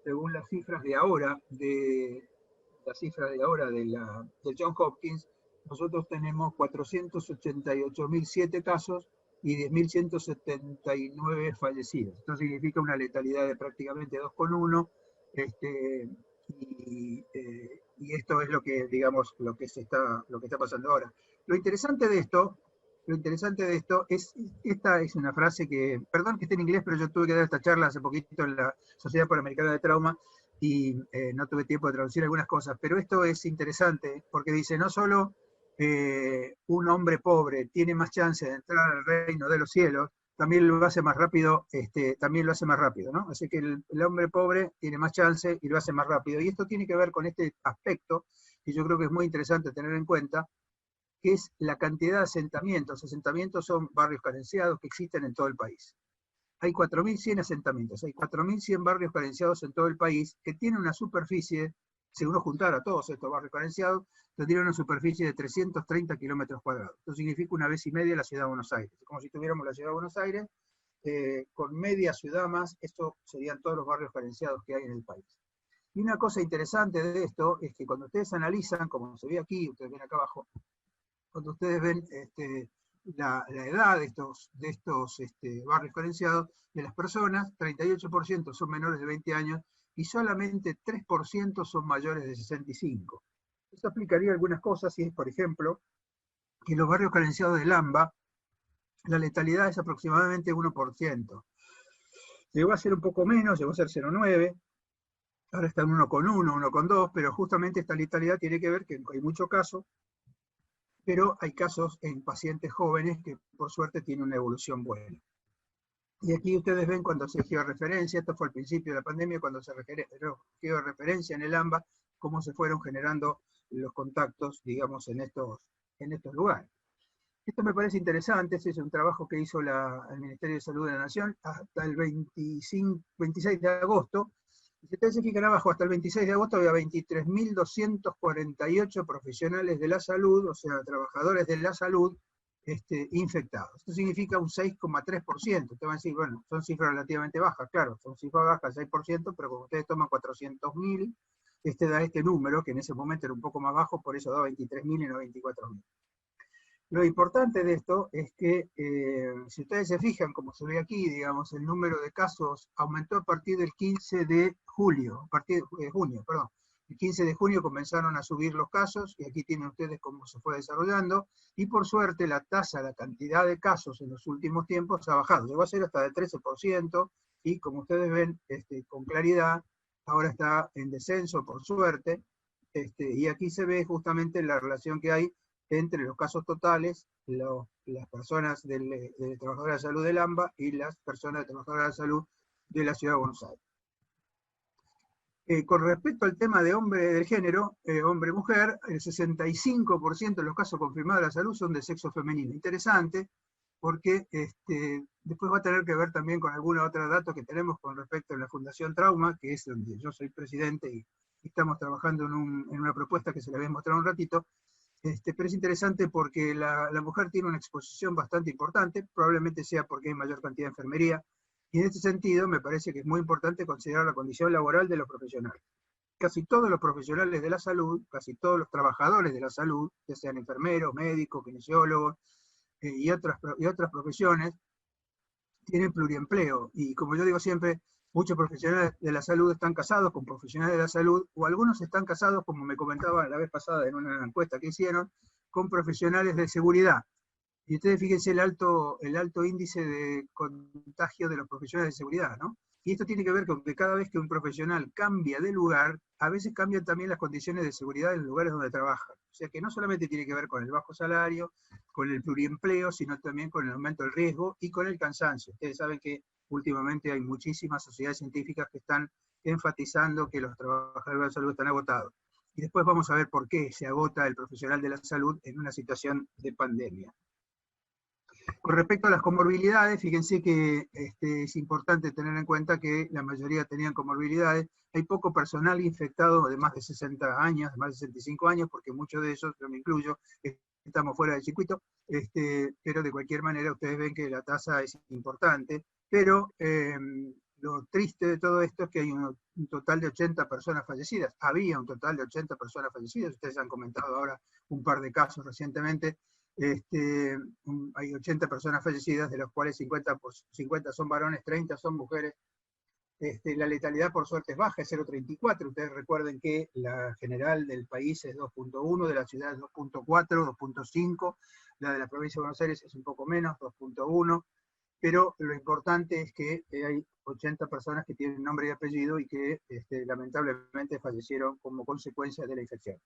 según las cifras de ahora, del Johns Hopkins, nosotros tenemos 488.007 casos y 10.179 fallecidos. Esto significa una letalidad de prácticamente 2,1, y esto es lo que, digamos, lo que está pasando ahora. Lo interesante de esto es, esta es una frase que, perdón que esté en inglés, pero yo tuve que dar esta charla hace poquito en la Sociedad Panamericana de Trauma, y no tuve tiempo de traducir algunas cosas, pero esto es interesante porque dice, no solo un hombre pobre tiene más chance de entrar al reino de los cielos, también lo hace más rápido, ¿no? Así que el hombre pobre tiene más chance y lo hace más rápido. Y esto tiene que ver con este aspecto, que yo creo que es muy interesante tener en cuenta, que es la cantidad de asentamientos. Asentamientos son barrios carenciados que existen en todo el país. Hay 4.100 asentamientos, hay 4.100 barrios carenciados en todo el país que tienen una superficie, si uno juntara todos estos barrios carenciados, tendrían una superficie de 330 kilómetros cuadrados. Esto significa una vez y media la Ciudad de Buenos Aires. Como si tuviéramos la Ciudad de Buenos Aires, con media ciudad más, esto serían todos los barrios carenciados que hay en el país. Y una cosa interesante de esto es que cuando ustedes analizan, como se ve aquí, ustedes ven acá abajo, cuando ustedes ven la edad de estos barrios carenciados de las personas, 38% son menores de 20 años y solamente 3% son mayores de 65. Esto explicaría algunas cosas, y es, por ejemplo, que en los barrios carenciados del AMBA, la letalidad es aproximadamente 1%. Llegó a ser un poco menos, llegó a ser 0,9%, ahora está en 1,1, 1,2, pero justamente esta letalidad tiene que ver que hay muchos casos, pero hay casos en pacientes jóvenes que por suerte tienen una evolución buena. Y aquí ustedes ven cuando se georreferencia, esto fue al principio de la pandemia, cuando se georreferencia en el AMBA, cómo se fueron generando los contactos, digamos, en estos lugares. Esto me parece interesante, este es un trabajo que hizo el Ministerio de Salud de la Nación hasta el 26 de agosto. Si ustedes se fijan abajo, hasta el 26 de agosto había 23.248 profesionales de la salud, o sea, trabajadores de la salud, infectados. Esto significa un 6,3%. Ustedes van a decir, bueno, son cifras relativamente bajas, claro, son cifras bajas, 6%, pero como ustedes toman 400.000, da este número, que en ese momento era un poco más bajo, por eso da 23.000 y no 24.000. Lo importante de esto es que, si ustedes se fijan, como se ve aquí, digamos, el número de casos aumentó a partir del 15 de junio, perdón. El 15 de junio comenzaron a subir los casos, y aquí tienen ustedes cómo se fue desarrollando, y por suerte la cantidad de casos en los últimos tiempos ha bajado. Llegó a ser hasta del 13%, y como ustedes ven con claridad, ahora está en descenso, por suerte, y aquí se ve justamente la relación que hay entre los casos totales, las personas de trabajadores de salud del AMBA y las personas de trabajadores de salud de la Ciudad de Buenos Aires. Con respecto al tema de del género, hombre-mujer, el 65% de los casos confirmados de la salud son de sexo femenino. Interesante, porque después va a tener que ver también con alguna otra datos que tenemos con respecto a la Fundación Trauma, que es donde yo soy presidente y estamos trabajando en una propuesta que se la voy a mostrar un ratito. Pero es interesante porque la mujer tiene una exposición bastante importante, probablemente sea porque hay mayor cantidad de enfermería, y en este sentido me parece que es muy importante considerar la condición laboral de los profesionales. Casi todos los profesionales de la salud, casi todos los trabajadores de la salud, ya sean enfermeros, médicos, kinesiólogos y otras profesiones, tienen pluriempleo. Y como yo digo siempre, muchos profesionales de la salud están casados con profesionales de la salud, o algunos están casados, como me comentaban la vez pasada en una encuesta que hicieron, con profesionales de seguridad. Y ustedes fíjense el alto índice de contagio de los profesionales de seguridad, ¿no? Y esto tiene que ver con que cada vez que un profesional cambia de lugar, a veces cambian también las condiciones de seguridad en los lugares donde trabaja. O sea que no solamente tiene que ver con el bajo salario, con el pluriempleo, sino también con el aumento del riesgo y con el cansancio. Ustedes saben que últimamente hay muchísimas sociedades científicas que están enfatizando que los trabajadores de la salud están agotados. Y después vamos a ver por qué se agota el profesional de la salud en una situación de pandemia. Con respecto a las comorbilidades, fíjense que es importante tener en cuenta que la mayoría tenían comorbilidades. Hay poco personal infectado de más de 60 años, de más de 65 años, porque muchos de ellos, yo me incluyo, estamos fuera del circuito, pero de cualquier manera ustedes ven que la tasa es importante, pero lo triste de todo esto es que hay un total de 80 personas fallecidas. Había un total de 80 personas fallecidas, ustedes han comentado ahora un par de casos recientemente. Hay 80 personas fallecidas, de los cuales 50 son varones, 30 son mujeres. La letalidad por suerte es baja, es 0,34. Ustedes recuerden que la general del país es 2,1, de la ciudad es 2,4, 2,5, la de la provincia de Buenos Aires es un poco menos, 2,1, pero lo importante es que hay 80 personas que tienen nombre y apellido y que lamentablemente fallecieron como consecuencia de la infección.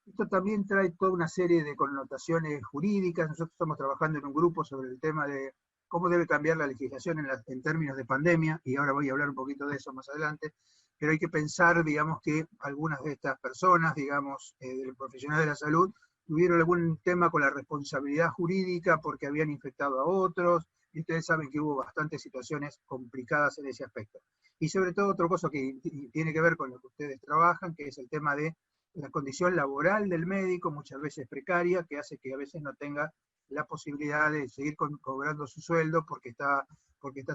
Esto también trae toda una serie de connotaciones jurídicas. Nosotros estamos trabajando en un grupo sobre el tema de cómo debe cambiar la legislación en términos de pandemia, y ahora voy a hablar un poquito de eso más adelante, pero hay que pensar, digamos, que algunas de estas personas, digamos, de los profesionales de la salud, tuvieron algún tema con la responsabilidad jurídica porque habían infectado a otros, y ustedes saben que hubo bastantes situaciones complicadas en ese aspecto. Y sobre todo otra cosa que tiene que ver con lo que ustedes trabajan, que es el tema de la condición laboral del médico, muchas veces precaria, que hace que a veces no tenga la posibilidad de seguir cobrando su sueldo porque está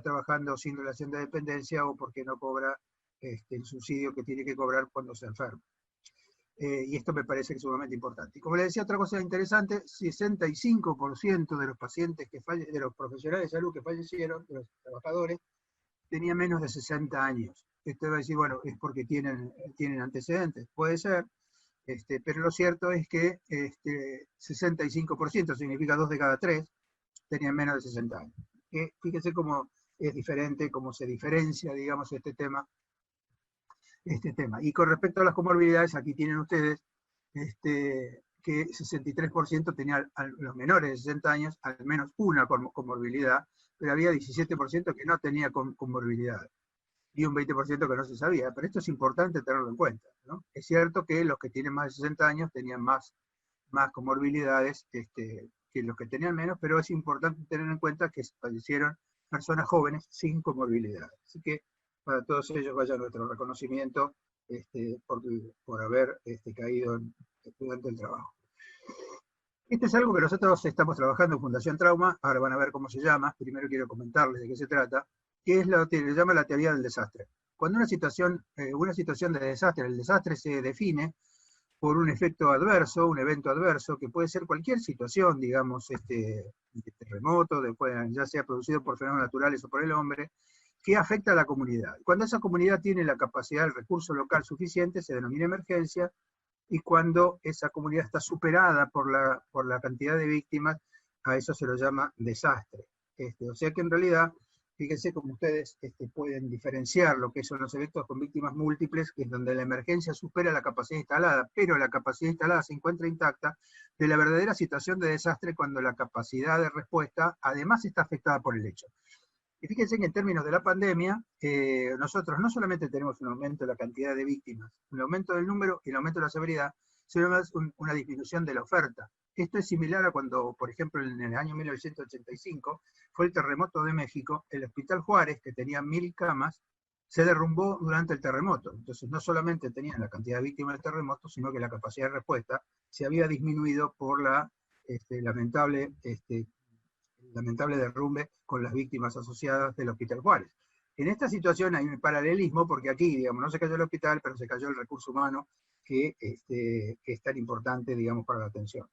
trabajando sin relación de dependencia o porque no cobra el subsidio que tiene que cobrar cuando se enferma. Y esto me parece que es sumamente importante. Y como les decía, otra cosa interesante, 65% de los pacientes de los profesionales de salud que fallecieron, de los trabajadores, tenían menos de 60 años. Esto va a decir, bueno, es porque tienen antecedentes. Puede ser, pero lo cierto es que 65%, significa 2 de cada 3, tenían menos de 60 años. Fíjense cómo es diferente, cómo se diferencia, digamos, este tema. Y con respecto a las comorbilidades, aquí tienen ustedes que 63% tenían, los menores de 60 años, al menos una comorbilidad, pero había 17% que no tenía comorbilidades. Y un 20% que no se sabía, pero esto es importante tenerlo en cuenta, ¿no? Es cierto que los que tienen más de 60 años tenían más comorbilidades que los que tenían menos, pero es importante tener en cuenta que fallecieron personas jóvenes sin comorbilidades. Así que para todos ellos vaya nuestro reconocimiento por haber caído durante el trabajo. Esto es algo que nosotros estamos trabajando en Fundación Trauma, ahora van a ver cómo se llama, primero quiero comentarles de qué se trata, que es lo que se llama la teoría del desastre. Cuando una situación de desastre, el desastre se define por un efecto adverso, un evento adverso, que puede ser cualquier situación, digamos, de terremoto, ya sea producido por fenómenos naturales o por el hombre, que afecta a la comunidad. Cuando esa comunidad tiene la capacidad, el recurso local suficiente, se denomina emergencia, y cuando esa comunidad está superada por la cantidad de víctimas, a eso se lo llama desastre. O sea que en realidad, fíjense cómo ustedes pueden diferenciar lo que son los eventos con víctimas múltiples, que es donde la emergencia supera la capacidad instalada, pero la capacidad instalada se encuentra intacta, de la verdadera situación de desastre cuando la capacidad de respuesta además está afectada por el hecho. Y fíjense que en términos de la pandemia, nosotros no solamente tenemos un aumento de la cantidad de víctimas, un aumento del número y el aumento de la severidad, sino además una disminución de la oferta. Esto es similar a cuando, por ejemplo, en el año 1985 fue el terremoto de México. El Hospital Juárez, que tenía 1000 camas, se derrumbó durante el terremoto. Entonces no solamente tenían la cantidad de víctimas del terremoto, sino que la capacidad de respuesta se había disminuido por la lamentable derrumbe con las víctimas asociadas del Hospital Juárez. En esta situación hay un paralelismo, porque aquí, digamos, no se cayó el hospital, pero se cayó el recurso humano que es tan importante, digamos, para la atención.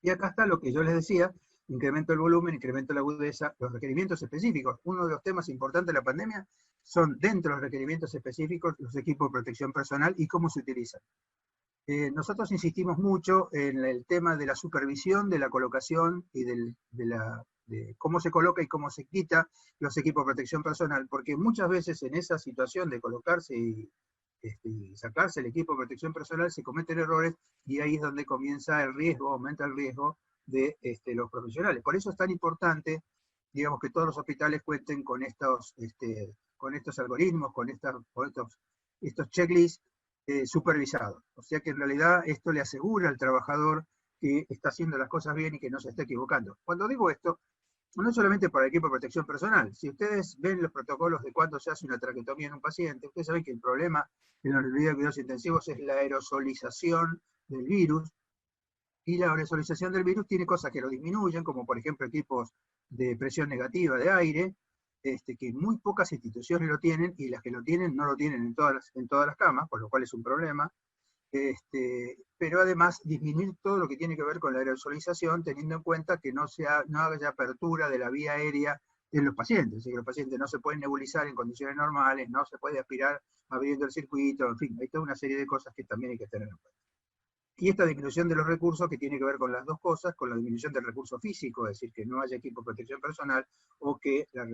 Y acá está lo que yo les decía: incremento del volumen, incremento de la agudeza, los requerimientos específicos. Uno de los temas importantes de la pandemia son, dentro de los requerimientos específicos, los equipos de protección personal y cómo se utilizan. Nosotros insistimos mucho en el tema de la supervisión, de la colocación y de cómo se coloca y cómo se quita los equipos de protección personal, porque muchas veces en esa situación de colocarse y sacarse el equipo de protección personal se cometen errores, y ahí es donde comienza el riesgo, aumenta el riesgo de los profesionales. Por eso es tan importante, digamos, que todos los hospitales cuenten con estos algoritmos, con estos checklists supervisados. O sea que en realidad esto le asegura al trabajador que está haciendo las cosas bien y que no se está equivocando. Cuando digo esto, no solamente para el equipo de protección personal. Si ustedes ven los protocolos de cuando se hace una traqueotomía en un paciente, ustedes saben que el problema en los unidades de cuidados intensivos es la aerosolización del virus, y la aerosolización del virus tiene cosas que lo disminuyen, como por ejemplo equipos de presión negativa de aire, que muy pocas instituciones lo tienen, y las que lo tienen no lo tienen en todas las camas, por lo cual es un problema. Pero además disminuir todo lo que tiene que ver con la aerosolización, teniendo en cuenta que no haya apertura de la vía aérea en los pacientes. Así que los pacientes no se pueden nebulizar en condiciones normales, no se puede aspirar abriendo el circuito, en fin, hay toda una serie de cosas que también hay que tener en cuenta. Y esta disminución de los recursos, que tiene que ver con las dos cosas: con la disminución del recurso físico, es decir, que no haya equipo de protección personal, o que la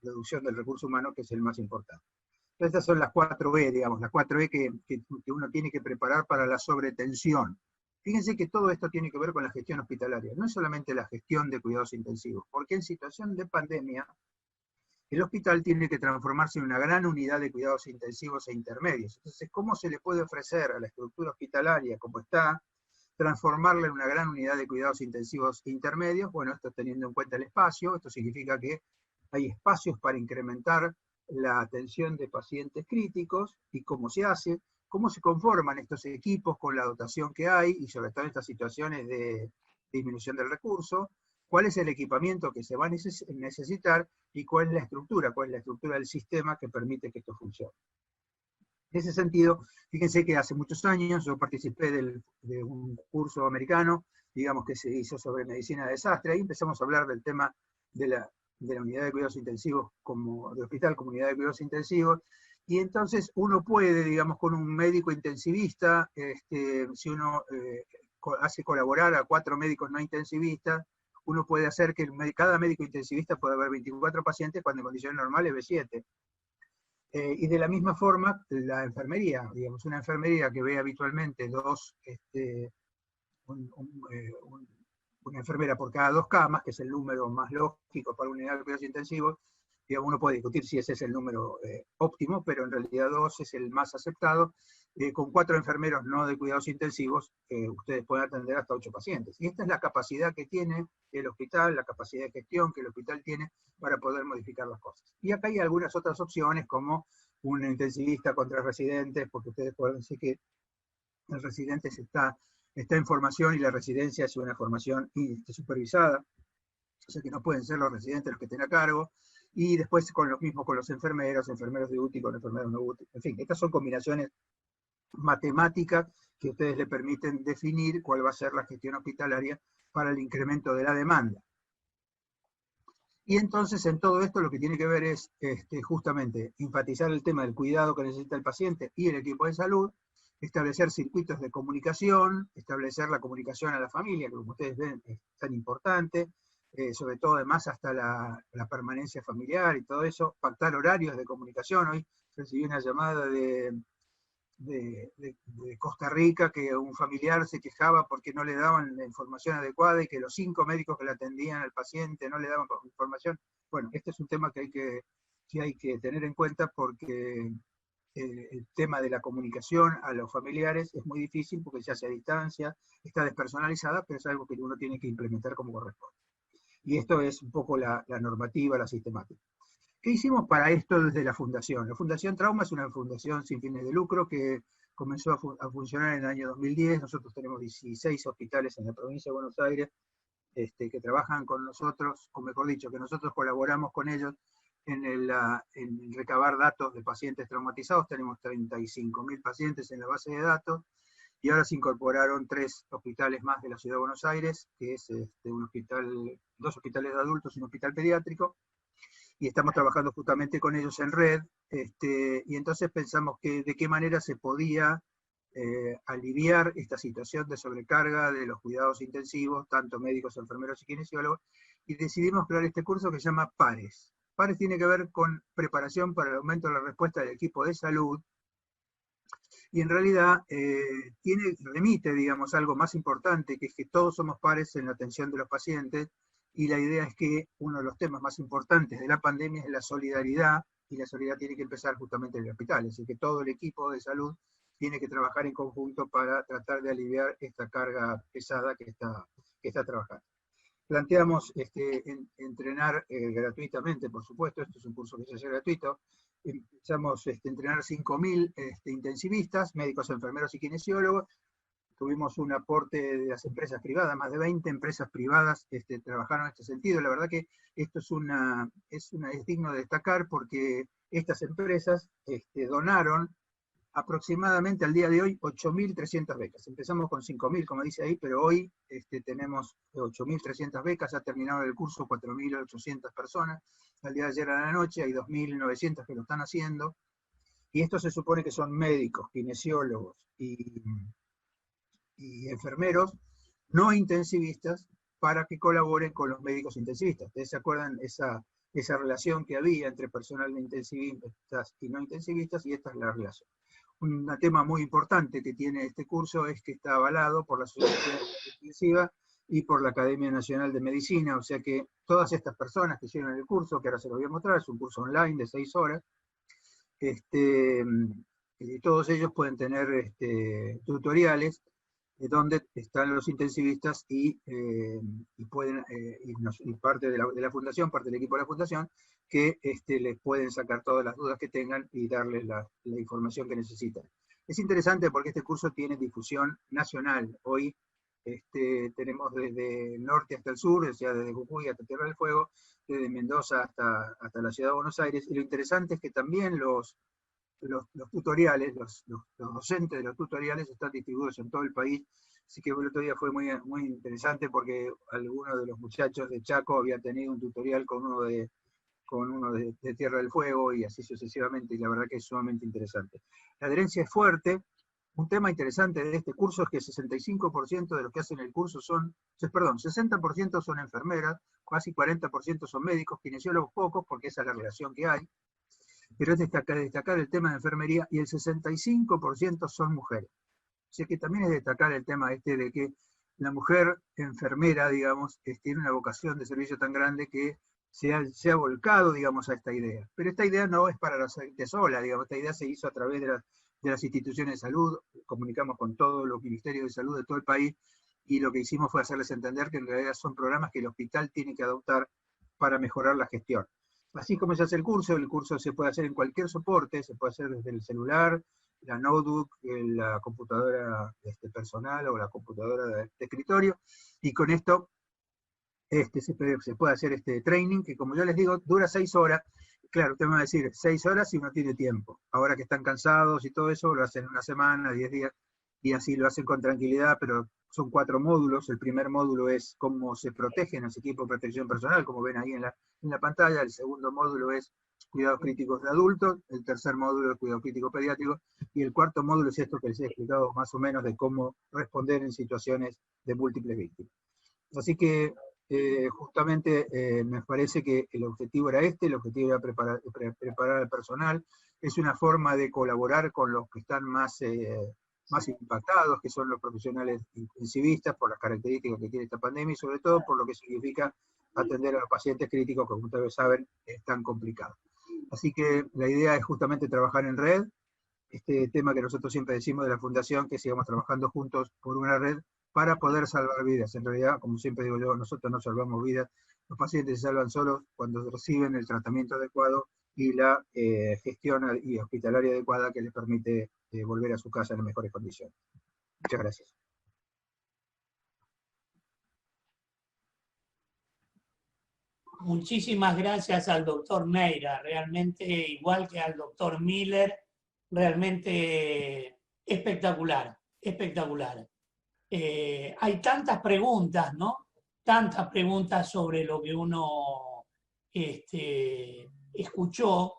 reducción del recurso humano, que es el más importante. Estas son las 4E, digamos, las 4E que uno tiene que preparar para la sobretensión. Fíjense que todo esto tiene que ver con la gestión hospitalaria, no es solamente la gestión de cuidados intensivos, porque en situación de pandemia, el hospital tiene que transformarse en una gran unidad de cuidados intensivos e intermedios. Entonces, ¿cómo se le puede ofrecer a la estructura hospitalaria como está, transformarla en una gran unidad de cuidados intensivos e intermedios? Bueno, esto teniendo en cuenta el espacio. Esto significa que hay espacios para incrementar la atención de pacientes críticos. ¿Y cómo se hace? ¿Cómo se conforman estos equipos con la dotación que hay, y sobre todo en estas situaciones de disminución del recurso? ¿Cuál es el equipamiento que se va a necesitar? ¿Y cuál es la estructura del sistema que permite que esto funcione? En ese sentido, fíjense que hace muchos años yo participé de un curso americano, digamos, que se hizo sobre medicina de desastre. Ahí empezamos a hablar del tema de la unidad de cuidados intensivos, de hospital como unidad de cuidados intensivos. Y entonces uno puede, digamos, con un médico intensivista, si uno hace colaborar a 4 médicos no intensivistas, uno puede hacer que cada médico intensivista pueda ver 24 pacientes, cuando en condiciones normales ve 7. Y de la misma forma, la enfermería, digamos, una enfermería que ve habitualmente una enfermera por cada 2 camas, que es el número más lógico para una unidad de cuidados intensivos. Digamos, uno puede discutir si ese es el número óptimo, pero en realidad 2 es el más aceptado. Con 4 enfermeros no de cuidados intensivos, ustedes pueden atender hasta 8 pacientes. Y esta es la capacidad que tiene el hospital, la capacidad de gestión que el hospital tiene para poder modificar las cosas. Y acá hay algunas otras opciones, como un intensivista con 3 residentes, porque ustedes pueden decir que el residente está en formación, y la residencia es una formación supervisada, o sea que no pueden ser los residentes los que estén a cargo. Y después con lo mismo con los enfermeros de UTI con enfermeros no UTI. En fin, estas son combinaciones matemáticas que ustedes le permiten definir cuál va a ser la gestión hospitalaria para el incremento de la demanda. Y entonces en todo esto lo que tiene que ver es justamente enfatizar el tema del cuidado que necesita el paciente y el equipo de salud, establecer circuitos de comunicación, establecer la comunicación a la familia, que como ustedes ven es tan importante, sobre todo además hasta la permanencia familiar y todo eso, pactar horarios de comunicación. Hoy recibí una llamada de Costa Rica, que un familiar se quejaba porque no le daban la información adecuada, y que los 5 médicos que le atendían al paciente no le daban información. Bueno, este es un tema que hay que tener en cuenta, porque el tema de la comunicación a los familiares es muy difícil porque se hace a distancia, está despersonalizada, pero es algo que uno tiene que implementar como corresponde. Y esto es un poco la normativa, la sistemática. ¿Qué hicimos para esto desde la Fundación? La Fundación Trauma es una fundación sin fines de lucro que comenzó a funcionar en el año 2010. Nosotros tenemos 16 hospitales en la provincia de Buenos Aires que trabajan con nosotros, o mejor dicho, que nosotros colaboramos con ellos en recabar datos de pacientes traumatizados. Tenemos 35.000 pacientes en la base de datos, y ahora se incorporaron 3 hospitales más de la Ciudad de Buenos Aires, que es 2 hospitales de adultos y un hospital pediátrico, y estamos trabajando justamente con ellos en red, y entonces pensamos que de qué manera se podía aliviar esta situación de sobrecarga de los cuidados intensivos, tanto médicos, enfermeros y kinesiólogos, y decidimos crear este curso que se llama PARES. PARES tiene que ver con preparación para el aumento de la respuesta del equipo de salud, y en realidad remite, digamos, algo más importante, que es que todos somos pares en la atención de los pacientes, y la idea es que uno de los temas más importantes de la pandemia es la solidaridad, y la solidaridad tiene que empezar justamente en el hospital, es decir, que todo el equipo de salud tiene que trabajar en conjunto para tratar de aliviar esta carga pesada que está trabajando. Planteamos entrenar gratuitamente, por supuesto, esto es un curso que se hace gratuito. Empezamos a entrenar 5.000 intensivistas, médicos, enfermeros y kinesiólogos. Tuvimos un aporte de las empresas privadas, más de 20 empresas privadas trabajaron en este sentido. La verdad que esto es digno de destacar porque estas empresas donaron aproximadamente al día de hoy 8.300 becas. Empezamos con 5.000, como dice ahí, pero hoy tenemos 8.300 becas, ha terminado el curso 4.800 personas, al día de ayer a la noche hay 2.900 que lo están haciendo, y esto se supone que son médicos, kinesiólogos y enfermeros no intensivistas para que colaboren con los médicos intensivistas. ¿Ustedes se acuerdan esa relación que había entre personal de intensivistas y no intensivistas? Y esta es la relación. Un tema muy importante que tiene este curso es que está avalado por la Asociación Intensiva y por la Academia Nacional de Medicina, o sea que todas estas personas que hicieron el curso, que ahora se los voy a mostrar, es un curso online de 6 horas, todos ellos pueden tener tutoriales donde están los intensivistas y parte de la fundación, parte del equipo de la fundación, que les pueden sacar todas las dudas que tengan y darles la información que necesitan. Es interesante porque este curso tiene difusión nacional. Hoy tenemos desde el norte hasta el sur, o sea, desde Jujuy hasta Tierra del Fuego, desde Mendoza hasta la Ciudad de Buenos Aires, y lo interesante es que también los tutoriales, los docentes de los tutoriales están distribuidos en todo el país, así que el otro día fue muy, muy interesante porque alguno de los muchachos de Chaco había tenido un tutorial con uno de Tierra del Fuego y así sucesivamente, y la verdad que es sumamente interesante. La adherencia es fuerte. Un tema interesante de este curso es que 65% de los que hacen el curso 60% son enfermeras, casi 40% son médicos, kinesiólogos pocos, porque esa es la relación que hay, pero es destacar el tema de enfermería, y el 65% son mujeres. O sea que también es destacar el tema de que la mujer enfermera, digamos, tiene una vocación de servicio tan grande que se ha volcado, digamos, a esta idea. Pero esta idea no es para la gente sola, digamos, esta idea se hizo a través de las instituciones de salud, comunicamos con todos los ministerios de salud de todo el país, y lo que hicimos fue hacerles entender que en realidad son programas que el hospital tiene que adoptar para mejorar la gestión. Así como se hace el curso se puede hacer en cualquier soporte, se puede hacer desde el celular, la notebook, la computadora personal o la computadora de escritorio, y con esto se puede hacer este training, que como yo les digo, dura 6 horas. Claro, usted me va a decir, 6 horas si uno tiene tiempo. Ahora que están cansados y todo eso, lo hacen una semana, 10 días, y así lo hacen con tranquilidad, pero son 4 módulos. El primer módulo es cómo se protegen los equipos de protección personal, como ven ahí en la pantalla. El segundo módulo es cuidados críticos de adultos. El tercer módulo es cuidado crítico pediátrico. Y el cuarto módulo es esto que les he explicado más o menos de cómo responder en situaciones de múltiples víctimas. Así que justamente me parece que el objetivo era el objetivo era preparar al personal. Es una forma de colaborar con los que están más impactados, que son los profesionales intensivistas, por las características que tiene esta pandemia y sobre todo por lo que significa atender a los pacientes críticos, que como ustedes saben es tan complicado. Así que la idea es justamente trabajar en red. este tema que nosotros siempre decimos de la Fundación, que sigamos trabajando juntos por una red para poder salvar vidas. En realidad, como siempre digo yo, nosotros no salvamos vidas, los pacientes se salvan solos cuando reciben el tratamiento adecuado y la gestión y hospitalaria adecuada que les permite volver a su casa en mejores condiciones. Muchas gracias. Muchísimas gracias al doctor Neira, realmente igual que al doctor Miller, realmente espectacular, espectacular. Hay tantas preguntas, ¿no? Tantas preguntas sobre lo que uno escuchó.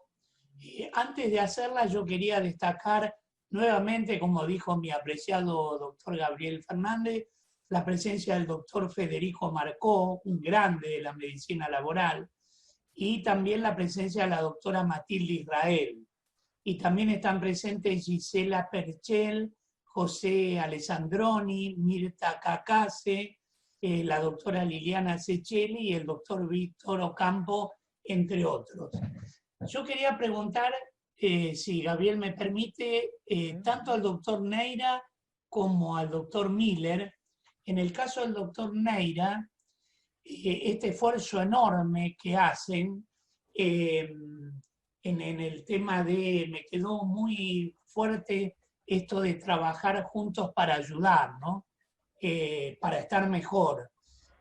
Antes de hacerlas yo quería destacar nuevamente, como dijo mi apreciado doctor Gabriel Fernández, la presencia del doctor Federico Marcó, un grande de la medicina laboral, y también la presencia de la doctora Matilde Israel. Y también están presentes Gisela Perchel, José Alessandroni, Mirta Cacase, la doctora Liliana Sechelli y el doctor Víctor Ocampo, entre otros. Yo quería preguntar, si Gabriel me permite, tanto al doctor Neira como al doctor Miller. En el caso del doctor Neira, este esfuerzo enorme que hacen en el tema de, me quedó muy fuerte esto de trabajar juntos para ayudar, ¿no? Para estar mejor.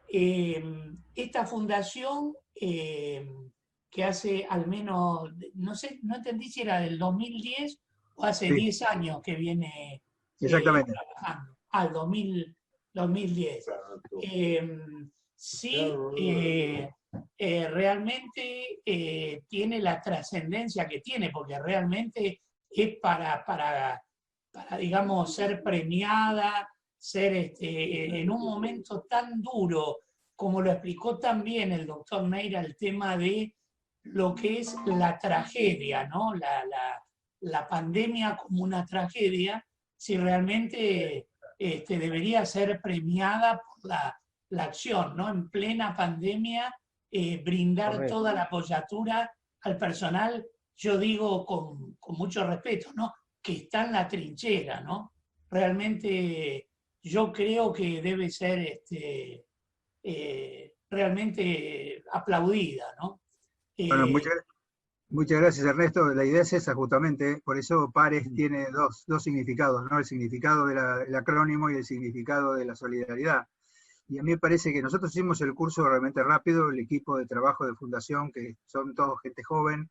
Esta fundación que hace al menos, no sé, no entendí si era del 2010 o hace 10 años que viene trabajando. Ah, el 2010. Sí, realmente tiene la trascendencia que tiene, porque realmente es para digamos, ser premiada, ser en un momento tan duro, como lo explicó también el doctor Neira, el tema de lo que es la tragedia, ¿no? La pandemia como una tragedia, si realmente debería ser premiada por la acción, ¿no? En plena pandemia, brindar Correcto. toda la apoyatura al personal, yo digo con mucho respeto, ¿no? Que está en la trinchera, ¿no? Realmente yo creo que debe ser realmente aplaudida, ¿no? Bueno, muchas gracias, Ernesto. La idea es esa justamente, por eso PARES tiene dos significados, ¿no? El significado del acrónimo y el significado de la solidaridad. Y a mí me parece que nosotros hicimos el curso realmente rápido, el equipo de trabajo de fundación, que son todos gente joven,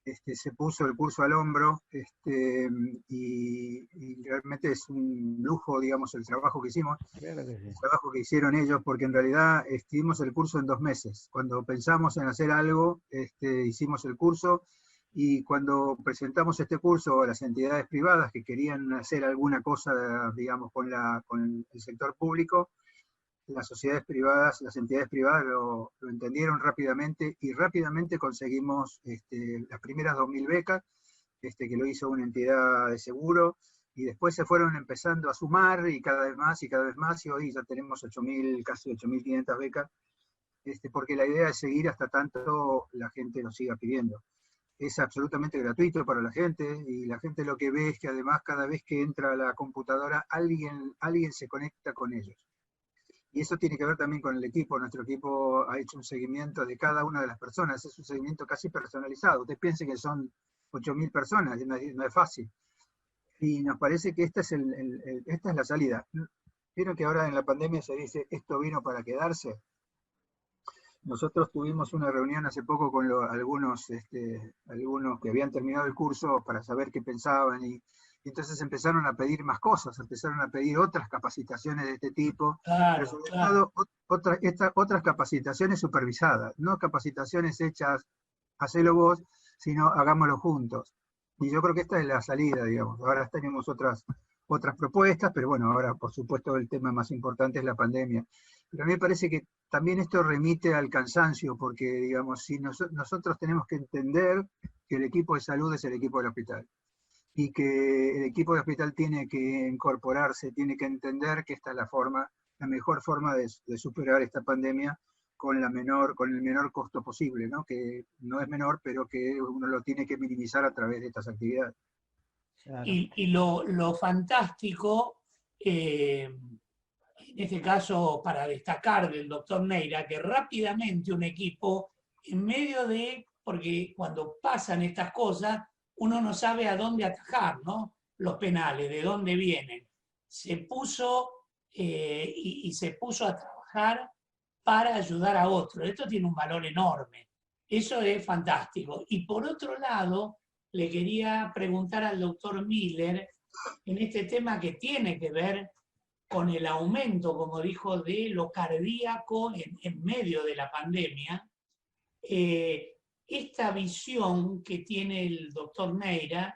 se puso el curso al hombro, y realmente es un lujo, digamos, el trabajo que hicimos, Claro que sí. el trabajo que hicieron ellos, porque en realidad hicimos el curso en 2 meses. Cuando pensamos en hacer algo, hicimos el curso, y cuando presentamos este curso a las entidades privadas que querían hacer alguna cosa, digamos, con el sector público, las sociedades privadas, las entidades privadas lo entendieron rápidamente, y rápidamente conseguimos las primeras 2.000 becas, que lo hizo una entidad de seguro, y después se fueron empezando a sumar, y cada vez más, y hoy ya tenemos 8.000, casi 8.500 becas, porque la idea es seguir hasta tanto la gente nos siga pidiendo. Es absolutamente gratuito para la gente, y la gente lo que ve es que además cada vez que entra a la computadora, alguien se conecta con ellos. Y eso tiene que ver también con el equipo. Nuestro equipo ha hecho un seguimiento de cada una de las personas. Es un seguimiento casi personalizado. Usted piense que son 8.000 personas, no es fácil. Y nos parece que esta es la salida. Vieron que ahora en la pandemia se dice, esto vino para quedarse. Nosotros tuvimos una reunión hace poco con algunos que habían terminado el curso para saber qué pensaban, y entonces empezaron a pedir más cosas, empezaron a pedir otras capacitaciones de este tipo, pero sobre todo otras capacitaciones supervisadas, no capacitaciones hechas, hacelo vos, sino hagámoslo juntos. Y yo creo que esta es la salida, digamos. Ahora tenemos otras propuestas, pero bueno, ahora por supuesto el tema más importante es la pandemia. Pero a mí me parece que también esto remite al cansancio, porque digamos, si nosotros tenemos que entender que el equipo de salud es el equipo del hospital, y que el equipo del hospital tiene que incorporarse, tiene que entender que esta es la mejor forma de superar esta pandemia con el menor costo posible, ¿no? Que no es menor, pero que uno lo tiene que minimizar a través de estas actividades. Claro. Y lo fantástico, en este caso para destacar del doctor Neira, que rápidamente un equipo, en medio de, porque cuando pasan estas cosas, uno no sabe a dónde atajar, ¿no? Los penales, de dónde vienen. Se puso y se puso a trabajar para ayudar a otros. Esto tiene un valor enorme. Eso es fantástico. Y por otro lado, le quería preguntar al doctor Miller en este tema que tiene que ver con el aumento, como dijo, de lo cardíaco en medio de la pandemia. Esta visión que tiene el doctor Neira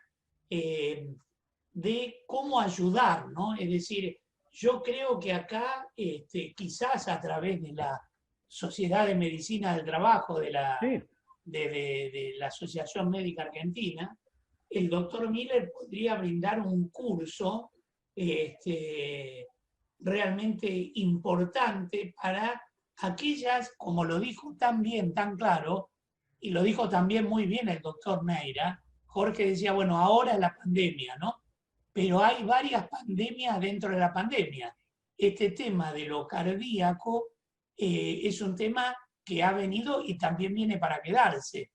de cómo ayudar, ¿no? Es decir, yo creo que acá, quizás a través de la Sociedad de Medicina del Trabajo, de la Asociación Médica Argentina, el doctor Miller podría brindar un curso realmente importante para aquellas, como lo dijo tan bien, tan claro, y lo dijo también muy bien el doctor Neira. Jorge decía, bueno, ahora la pandemia, ¿no? Pero hay varias pandemias dentro de la pandemia. Este tema de lo cardíaco es un tema que ha venido y también viene para quedarse.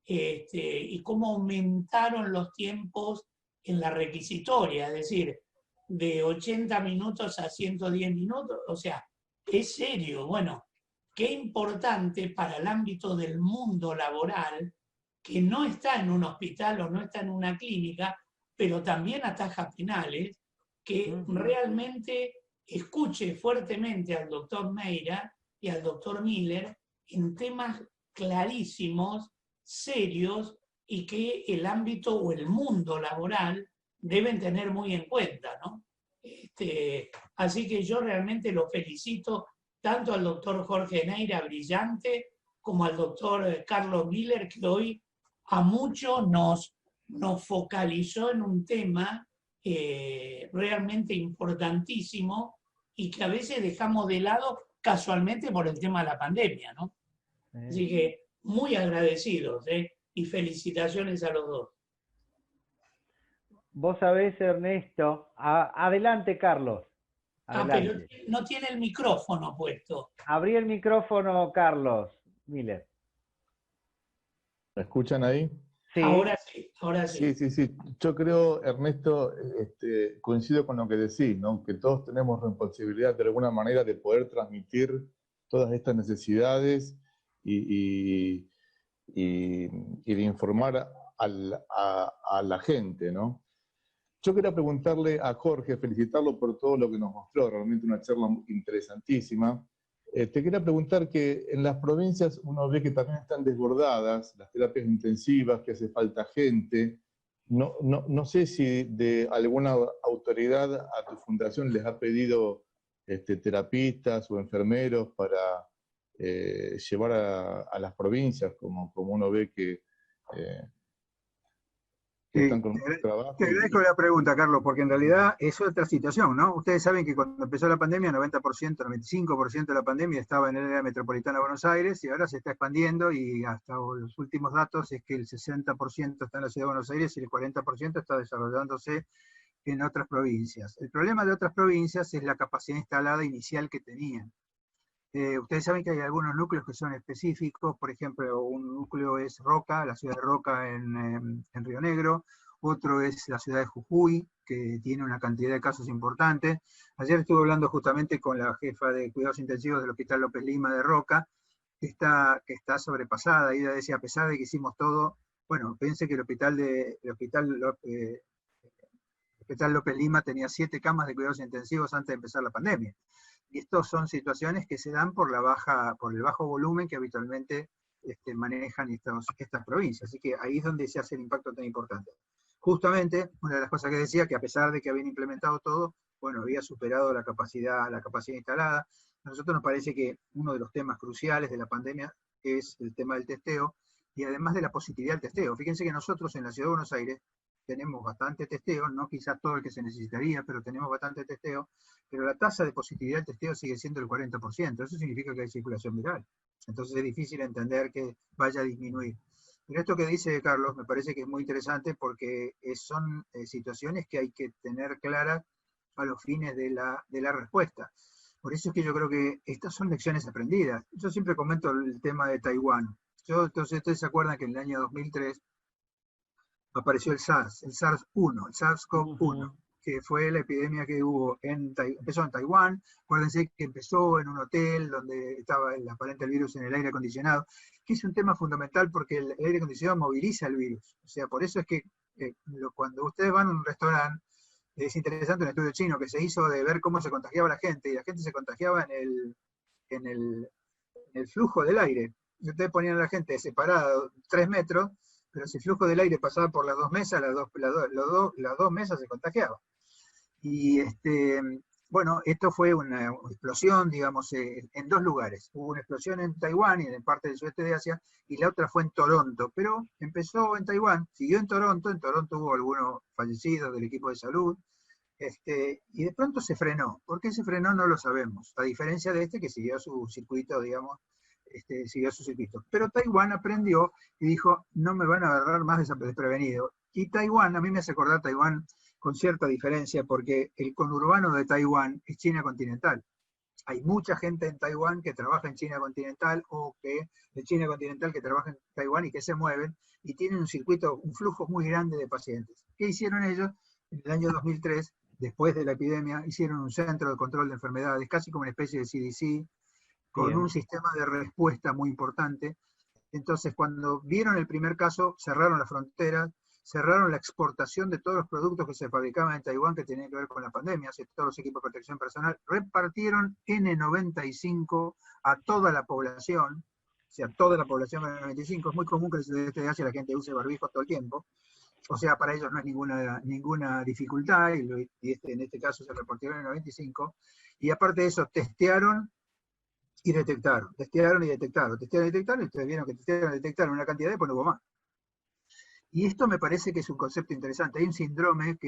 Y cómo aumentaron los tiempos en la requisitoria, es decir, de 80 minutos a 110 minutos, o sea, es serio. Bueno, qué importante para el ámbito del mundo laboral, que no está en un hospital o no está en una clínica, pero también ataja penales, que realmente escuche fuertemente al doctor Neira y al doctor Miller en temas clarísimos, serios, y que el ámbito o el mundo laboral deben tener muy en cuenta, ¿no? Así que yo realmente lo felicito tanto al doctor Jorge Neira, brillante, como al doctor Carlos Miller, que hoy a muchos nos focalizó en un tema realmente importantísimo y que a veces dejamos de lado casualmente por el tema de la pandemia, ¿no? Así que muy agradecidos, y felicitaciones a los dos. Vos sabés, Ernesto, adelante, Carlos. Adelante. Pero no tiene el micrófono puesto. Abrí el micrófono, Carlos Miller. ¿Me escuchan ahí? Sí. Ahora sí, ahora sí. Sí. Yo creo, Ernesto, coincido con lo que decís, ¿no? Que todos tenemos responsabilidad de alguna manera de poder transmitir todas estas necesidades y de informar a la gente, ¿no? Yo quería preguntarle a Jorge, felicitarlo por todo lo que nos mostró, realmente una charla interesantísima. Te quería preguntar que en las provincias uno ve que también están desbordadas las terapias intensivas, que hace falta gente. No sé si de alguna autoridad a tu fundación les ha pedido terapistas o enfermeros para llevar a las provincias, como uno ve que están con mucho trabajo. Te agradezco la pregunta, Carlos, porque en realidad es otra situación, ¿no? Ustedes saben que cuando empezó la pandemia, 90%, 95% de la pandemia estaba en el área metropolitana de Buenos Aires, y ahora se está expandiendo, y hasta los últimos datos es que el 60% está en la ciudad de Buenos Aires y el 40% está desarrollándose en otras provincias. El problema de otras provincias es la capacidad instalada inicial que tenían. Ustedes saben que hay algunos núcleos que son específicos, por ejemplo, un núcleo es Roca, la ciudad de Roca en Río Negro, otro es la ciudad de Jujuy, que tiene una cantidad de casos importantes. Ayer estuve hablando justamente con la jefa de cuidados intensivos del Hospital López Lima de Roca, que está sobrepasada, y ella decía, a pesar de que hicimos todo, bueno, pensé que el Hospital López Lima tenía 7 camas de cuidados intensivos antes de empezar la pandemia. Y estas son situaciones que se dan por el bajo volumen que habitualmente manejan estas provincias. Así que ahí es donde se hace el impacto tan importante. Justamente, una de las cosas que decía, que a pesar de que habían implementado todo, bueno, había superado la capacidad instalada. A nosotros nos parece que uno de los temas cruciales de la pandemia es el tema del testeo, y además de la positividad del testeo. Fíjense que nosotros en la Ciudad de Buenos Aires tenemos bastante testeo, no quizás todo el que se necesitaría, pero tenemos bastante testeo, pero la tasa de positividad del testeo sigue siendo el 40%, eso significa que hay circulación viral. Entonces es difícil entender que vaya a disminuir. Pero esto que dice Carlos me parece que es muy interesante porque son situaciones que hay que tener claras a los fines de la respuesta. Por eso es que yo creo que estas son lecciones aprendidas. Yo siempre comento el tema de Taiwán. Entonces, ustedes se acuerdan que en el año 2003 apareció el SARS, el SARS-1, el SARS-CoV-1, que fue la epidemia que hubo empezó en Taiwán. Acuérdense que empezó en un hotel donde estaba aparente el virus en el aire acondicionado, que es un tema fundamental porque el aire acondicionado moviliza el virus. O sea, por eso es que cuando ustedes van a un restaurante, es interesante un estudio chino que se hizo de ver cómo se contagiaba la gente, y la gente se contagiaba en el flujo del aire. Y ustedes ponían a la gente separada 3 metros, pero si el flujo del aire pasaba por las 2 mesas, las dos mesas se contagiaban. Y bueno, esto fue una explosión, digamos, en 2 lugares. Hubo una explosión en Taiwán y en parte del sudeste de Asia, y la otra fue en Toronto. Pero empezó en Taiwán, siguió en Toronto hubo algunos fallecidos del equipo de salud, y de pronto se frenó. ¿Por qué se frenó? No lo sabemos, a diferencia de que siguió su circuito, digamos, siguió su circuito. Pero Taiwán aprendió y dijo, no me van a agarrar más desprevenido. Y Taiwán, a mí me hace acordar Taiwán con cierta diferencia, porque el conurbano de Taiwán es China continental. Hay mucha gente en Taiwán que trabaja en China continental, o que de China continental que trabaja en Taiwán y que se mueven, y tienen un circuito, un flujo muy grande de pacientes. ¿Qué hicieron ellos? En el año 2003, después de la epidemia, hicieron un centro de control de enfermedades, casi como una especie de CDC, con un sistema de respuesta muy importante. Entonces, cuando vieron el primer caso, cerraron la frontera, cerraron la exportación de todos los productos que se fabricaban en Taiwán que tenían que ver con la pandemia, así, todos los equipos de protección personal, repartieron N95 a toda la población, o sea, toda la población N95. Es muy común que en el sudeste de Asia la gente use barbijo todo el tiempo, o sea, para ellos no es ninguna dificultad, y en este caso se repartieron N95, y aparte de eso, testearon y detectaron, testearon y detectaron, y ustedes vieron que testearon y detectaron una cantidad, después no hubo más. Y esto me parece que es un concepto interesante. Hay un síndrome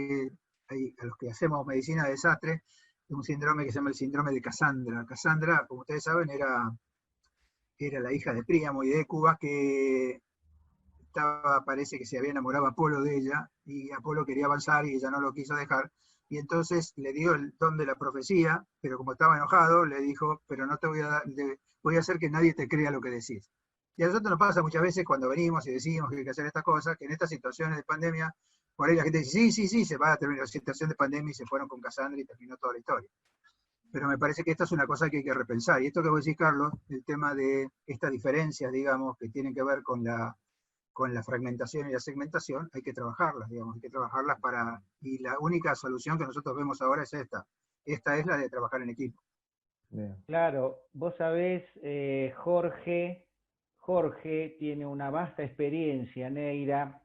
a los que hacemos medicina de desastre, un síndrome que se llama el síndrome de Cassandra. Cassandra, como ustedes saben, era la hija de Príamo y de Cubas, que parece que se había enamorado a Apolo de ella, y Apolo quería avanzar y ella no lo quiso dejar, y entonces le dio el don de la profecía, pero como estaba enojado, le dijo, pero no te voy a dar, voy a hacer que nadie te crea lo que decís. Y a nosotros nos pasa muchas veces cuando venimos y decimos que hay que hacer estas cosas, que en estas situaciones de pandemia, por ahí la gente dice, sí, se va a terminar la situación de pandemia, y se fueron con Cassandra y terminó toda la historia. Pero me parece que esta es una cosa que hay que repensar. Y esto que vos decís, Carlos, el tema de estas diferencias, digamos, que tienen que ver con la fragmentación y la segmentación, hay que trabajarlas, digamos, hay que trabajarlas y la única solución que nosotros vemos ahora es esta. Esta es la de trabajar en equipo. Claro, vos sabés, Jorge tiene una vasta experiencia, Neira,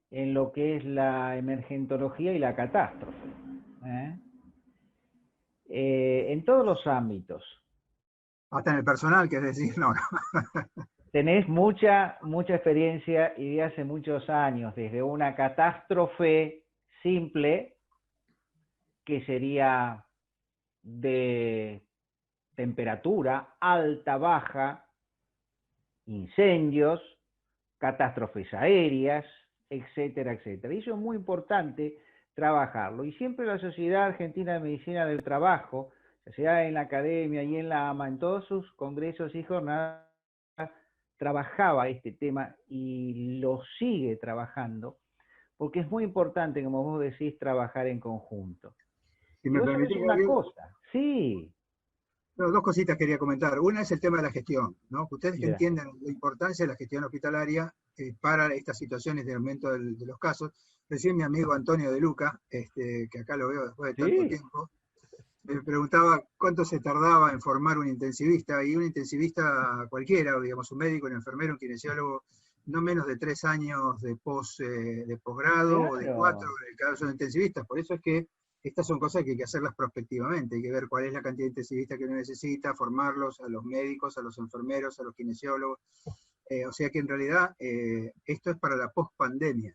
en lo que es la emergentología y la catástrofe. En todos los ámbitos. Hasta en el personal, que es decir, no. Tenés mucha experiencia, y de hace muchos años, desde una catástrofe simple, que sería de temperatura alta, baja, incendios, catástrofes aéreas, etcétera, etcétera. Y eso es muy importante trabajarlo. Y siempre la Sociedad Argentina de Medicina del Trabajo, ya sea en la academia y en la AMA, en todos sus congresos y jornadas, trabajaba este tema y lo sigue trabajando, porque es muy importante, como vos decís, trabajar en conjunto. Si me permitís una cosa, sí. No, 2 cositas quería comentar. Una es el tema de la gestión, ¿no? Ustedes que entienden la importancia de la gestión hospitalaria para estas situaciones de aumento de los casos. Recién mi amigo Antonio de Luca, que acá lo veo después de tanto tiempo, me preguntaba cuánto se tardaba en formar un intensivista, y un intensivista cualquiera, digamos, un médico, un enfermero, un kinesiólogo, no menos de 3 años de posgrado, o de 4 en el caso de intensivistas. Por eso es que estas son cosas que hay que hacerlas prospectivamente, hay que ver cuál es la cantidad de intensivistas que uno necesita, formarlos, a los médicos, a los enfermeros, a los kinesiólogos. O sea que en realidad esto es para la pospandemia.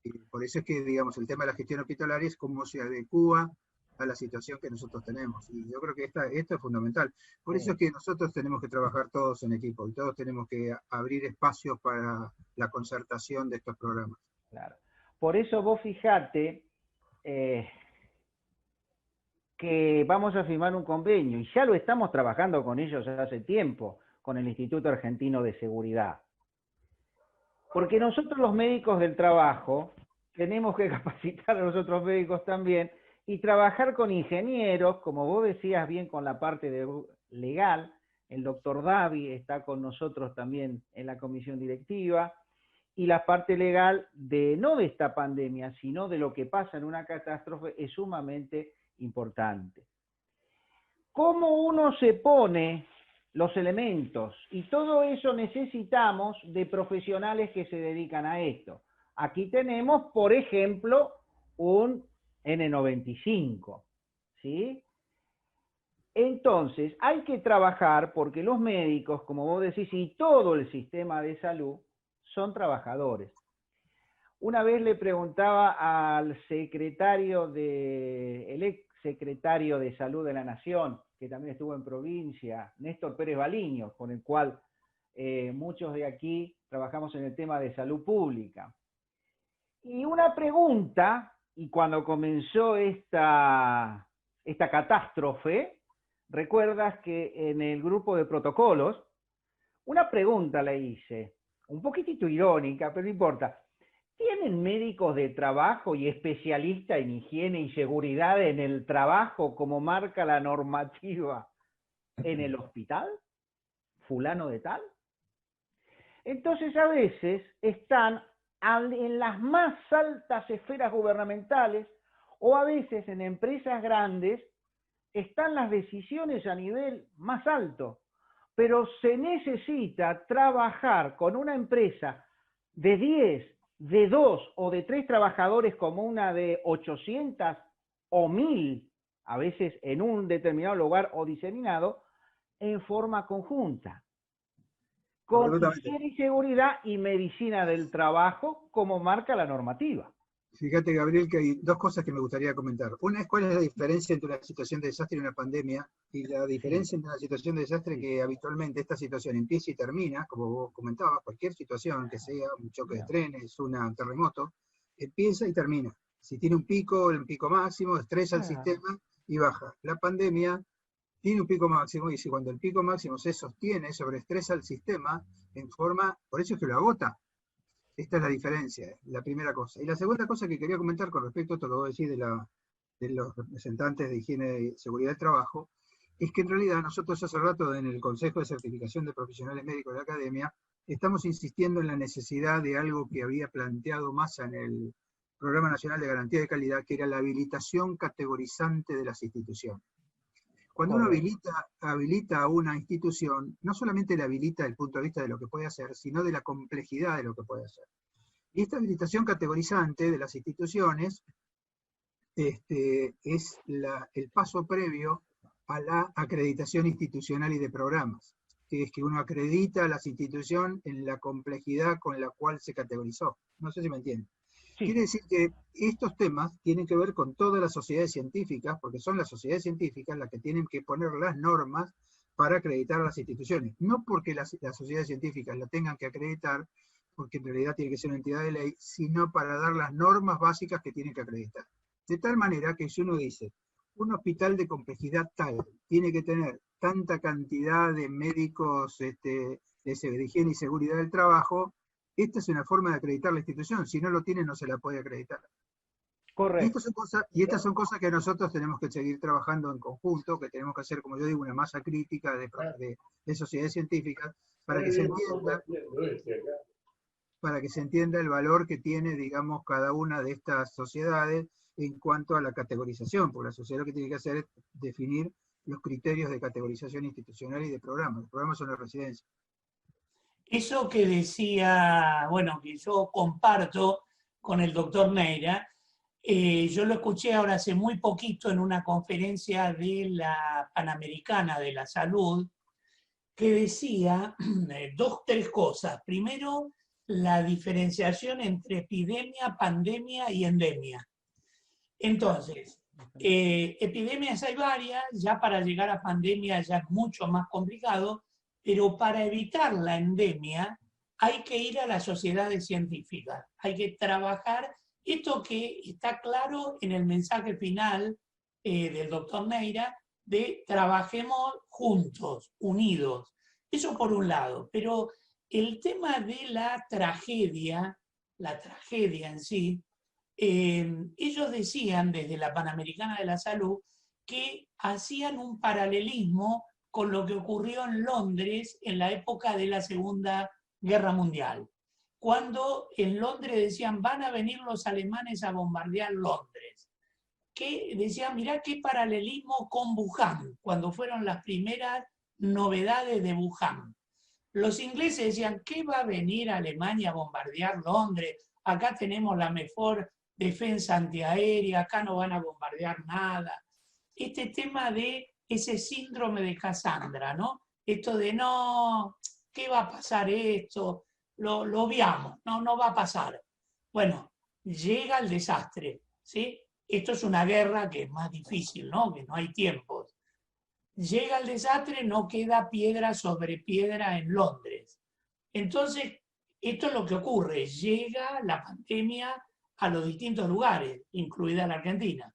Y por eso es que, digamos, el tema de la gestión hospitalaria es cómo se adecúa a la situación que nosotros tenemos. Y yo creo que esto es fundamental. Por eso es que nosotros tenemos que trabajar todos en equipo, y todos tenemos que abrir espacios para la concertación de estos programas. Claro. Por eso vos fijate que vamos a firmar un convenio, y ya lo estamos trabajando con ellos hace tiempo, con el Instituto Argentino de Seguridad. Porque nosotros los médicos del trabajo tenemos que capacitar a los otros médicos también y trabajar con ingenieros, como vos decías bien, con la parte legal. El doctor Davi está con nosotros también en la comisión directiva, y la parte legal no de esta pandemia, sino de lo que pasa en una catástrofe es sumamente importante. ¿Cómo uno se pone los elementos? Y todo eso necesitamos de profesionales que se dedican a esto. Aquí tenemos, por ejemplo, un N95, ¿sí? Entonces, hay que trabajar porque los médicos, como vos decís, y todo el sistema de salud, son trabajadores. Una vez le preguntaba al el ex secretario de Salud de la Nación, que también estuvo en provincia, Néstor Pérez Baliño, con el cual muchos de aquí trabajamos en el tema de salud pública. Y una pregunta, y cuando comenzó esta catástrofe, recuerdas que en el grupo de protocolos, una pregunta le hice, un poquitito irónica, pero no importa. ¿Tienen médicos de trabajo y especialistas en higiene y seguridad en el trabajo como marca la normativa en el hospital? ¿Fulano de tal? Entonces a veces están en las más altas esferas gubernamentales o a veces en empresas grandes están las decisiones a nivel más alto, pero se necesita trabajar con una empresa de 10, de 2 o de 3 trabajadores como una de 800 o 1000, a veces en un determinado lugar o diseminado, en forma conjunta, con higiene y seguridad y medicina del trabajo como marca la normativa. Fíjate, Gabriel, que hay dos cosas que me gustaría comentar. Una es cuál es la diferencia entre una situación de desastre y una pandemia, y la diferencia entre una situación de desastre que habitualmente esta situación empieza y termina, como vos comentabas, cualquier situación que sea un choque de trenes, un terremoto, empieza y termina. Si tiene un pico, el pico máximo, estresa el sistema y baja. La pandemia tiene un pico máximo, y si cuando el pico máximo se sostiene, sobreestresa el sistema en forma, por eso es que lo agota. Esta es la diferencia, la primera cosa. Y la segunda cosa que quería comentar con respecto a esto que vos decís de los representantes de higiene y seguridad del trabajo, es que en realidad nosotros hace rato en el Consejo de Certificación de Profesionales Médicos de la Academia estamos insistiendo en la necesidad de algo que había planteado Massa en el Programa Nacional de Garantía de Calidad, que era la habilitación categorizante de las instituciones. Cuando uno habilita a una institución, no solamente la habilita desde el punto de vista de lo que puede hacer, sino de la complejidad de lo que puede hacer. Y esta habilitación categorizante de las instituciones es el paso previo a la acreditación institucional y de programas, que es que uno acredita a las instituciones en la complejidad con la cual se categorizó. No sé si me entienden. Sí. Quiere decir que estos temas tienen que ver con todas las sociedades científicas, porque son las sociedades científicas las que tienen que poner las normas para acreditar a las instituciones. No porque las sociedades científicas la tengan que acreditar, porque en realidad tiene que ser una entidad de ley, sino para dar las normas básicas que tienen que acreditar. De tal manera que si uno dice, un hospital de complejidad tal tiene que tener tanta cantidad de médicos de higiene y seguridad del trabajo, esta es una forma de acreditar la institución. Si no lo tiene, no se la puede acreditar. Correcto. Y estas son cosas que nosotros tenemos que seguir trabajando en conjunto, que tenemos que hacer, como yo digo, una masa crítica de sociedades científicas para que se entienda el valor que tiene, digamos, cada una de estas sociedades en cuanto a la categorización, porque la sociedad lo que tiene que hacer es definir los criterios de categorización institucional y de programas. Los programas son las residencias. Eso que decía, bueno, que yo comparto con el doctor Neira, yo lo escuché ahora hace muy poquito en una conferencia de la Panamericana de la Salud, que decía 3 cosas. Primero, la diferenciación entre epidemia, pandemia y endemia. Entonces, epidemias hay varias, ya para llegar a pandemia ya es mucho más complicado, pero para evitar la endemia hay que ir a las sociedades científicas, hay que trabajar esto que está claro en el mensaje final del doctor Neira, de trabajemos juntos, unidos. Eso por un lado, pero el tema de la tragedia en sí, ellos decían desde la Panamericana de la Salud que hacían un paralelismo con lo que ocurrió en Londres en la época de la Segunda Guerra Mundial, cuando en Londres decían van a venir los alemanes a bombardear Londres, que decían mirá qué paralelismo con Wuhan, cuando fueron las primeras novedades de Wuhan. Los ingleses decían, ¿qué va a venir a Alemania a bombardear Londres? Acá tenemos la mejor defensa antiaérea, acá no van a bombardear nada. Este tema de ese síndrome de Cassandra, ¿no? Esto de no, ¿qué va a pasar esto? Lo obviamos, no va a pasar. Bueno, llega el desastre, ¿sí? Esto es una guerra que es más difícil, ¿no? Que no hay tiempos. Llega el desastre, no queda piedra sobre piedra en Londres. Entonces, esto es lo que ocurre. Llega la pandemia a los distintos lugares, incluida la Argentina.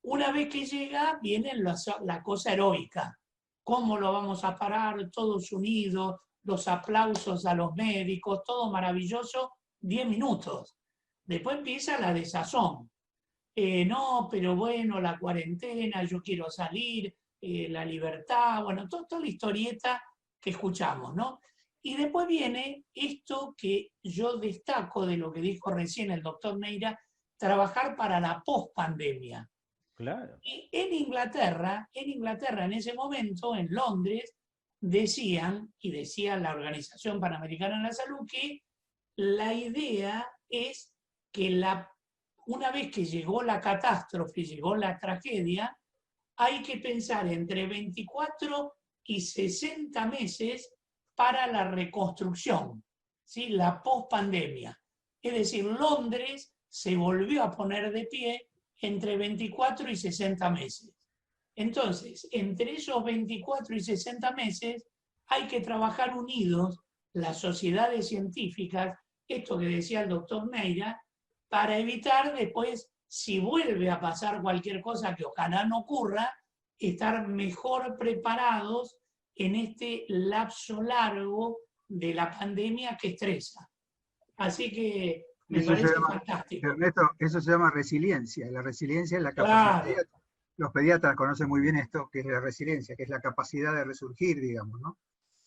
Una vez que llega, viene la cosa heroica. ¿Cómo lo vamos a parar? Todos unidos, los aplausos a los médicos, todo maravilloso, 10 minutos. Después empieza la desazón. No, pero bueno, la cuarentena, yo quiero salir, la libertad, bueno, toda la historieta que escuchamos, ¿no? Y después viene esto que yo destaco de lo que dijo recién el doctor Neira, trabajar para la pospandemia. Claro. Y en Inglaterra, en ese momento, en Londres, decía la Organización Panamericana de la Salud, que la idea es que una vez que llegó la catástrofe, llegó la tragedia, hay que pensar entre 24 y 60 meses para la reconstrucción, ¿sí? La pospandemia. Es decir, Londres se volvió a poner de pie entre 24 y 60 meses. Entonces, entre esos 24 y 60 meses hay que trabajar unidos las sociedades científicas, esto que decía el doctor Neira, para evitar después, si vuelve a pasar cualquier cosa que ojalá no ocurra, estar mejor preparados en este lapso largo de la pandemia que estresa. Así que me parece fantástico. Ernesto, eso se llama resiliencia. La resiliencia es la capacidad. Claro. Los pediatras conocen muy bien esto, que es la resiliencia, que es la capacidad de resurgir, digamos, ¿no?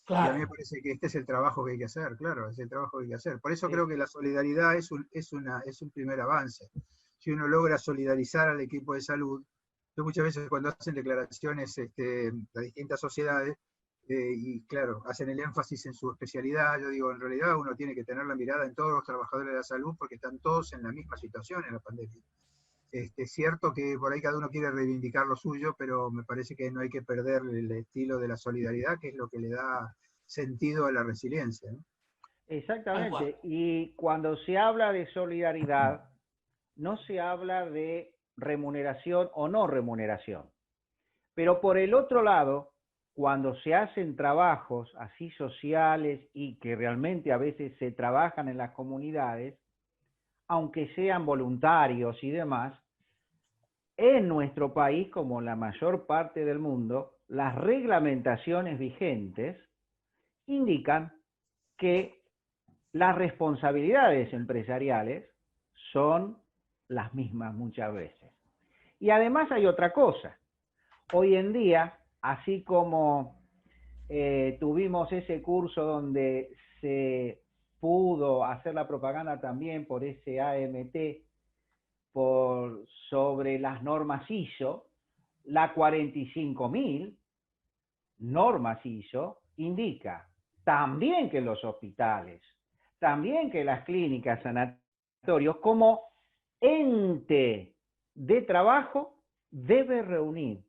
Claro. Y a mí me parece que este es el trabajo que hay que hacer, claro, es el trabajo que hay que hacer. Por eso Sí. creo que la solidaridad es un primer avance. Si uno logra solidarizar al equipo de salud, yo muchas veces cuando hacen declaraciones las distintas sociedades, y claro, hacen el énfasis en su especialidad, yo digo, en realidad uno tiene que tener la mirada en todos los trabajadores de la salud porque están todos en la misma situación en la pandemia. Es cierto que por ahí cada uno quiere reivindicar lo suyo, pero me parece que no hay que perder el estilo de la solidaridad, que es lo que le da sentido a la resiliencia, ¿no? Exactamente. Y cuando se habla de solidaridad, no se habla de remuneración o no remuneración. Pero por el otro lado, cuando se hacen trabajos así sociales y que realmente a veces se trabajan en las comunidades, aunque sean voluntarios y demás, en nuestro país, como la mayor parte del mundo, las reglamentaciones vigentes indican que las responsabilidades empresariales son las mismas muchas veces. Y además hay otra cosa. Hoy en día, así como tuvimos ese curso donde se pudo hacer la propaganda también por ese AMT, sobre las normas ISO, la 45.000 normas ISO indica también que los hospitales, también que las clínicas, sanatorios, como ente de trabajo, debe reunir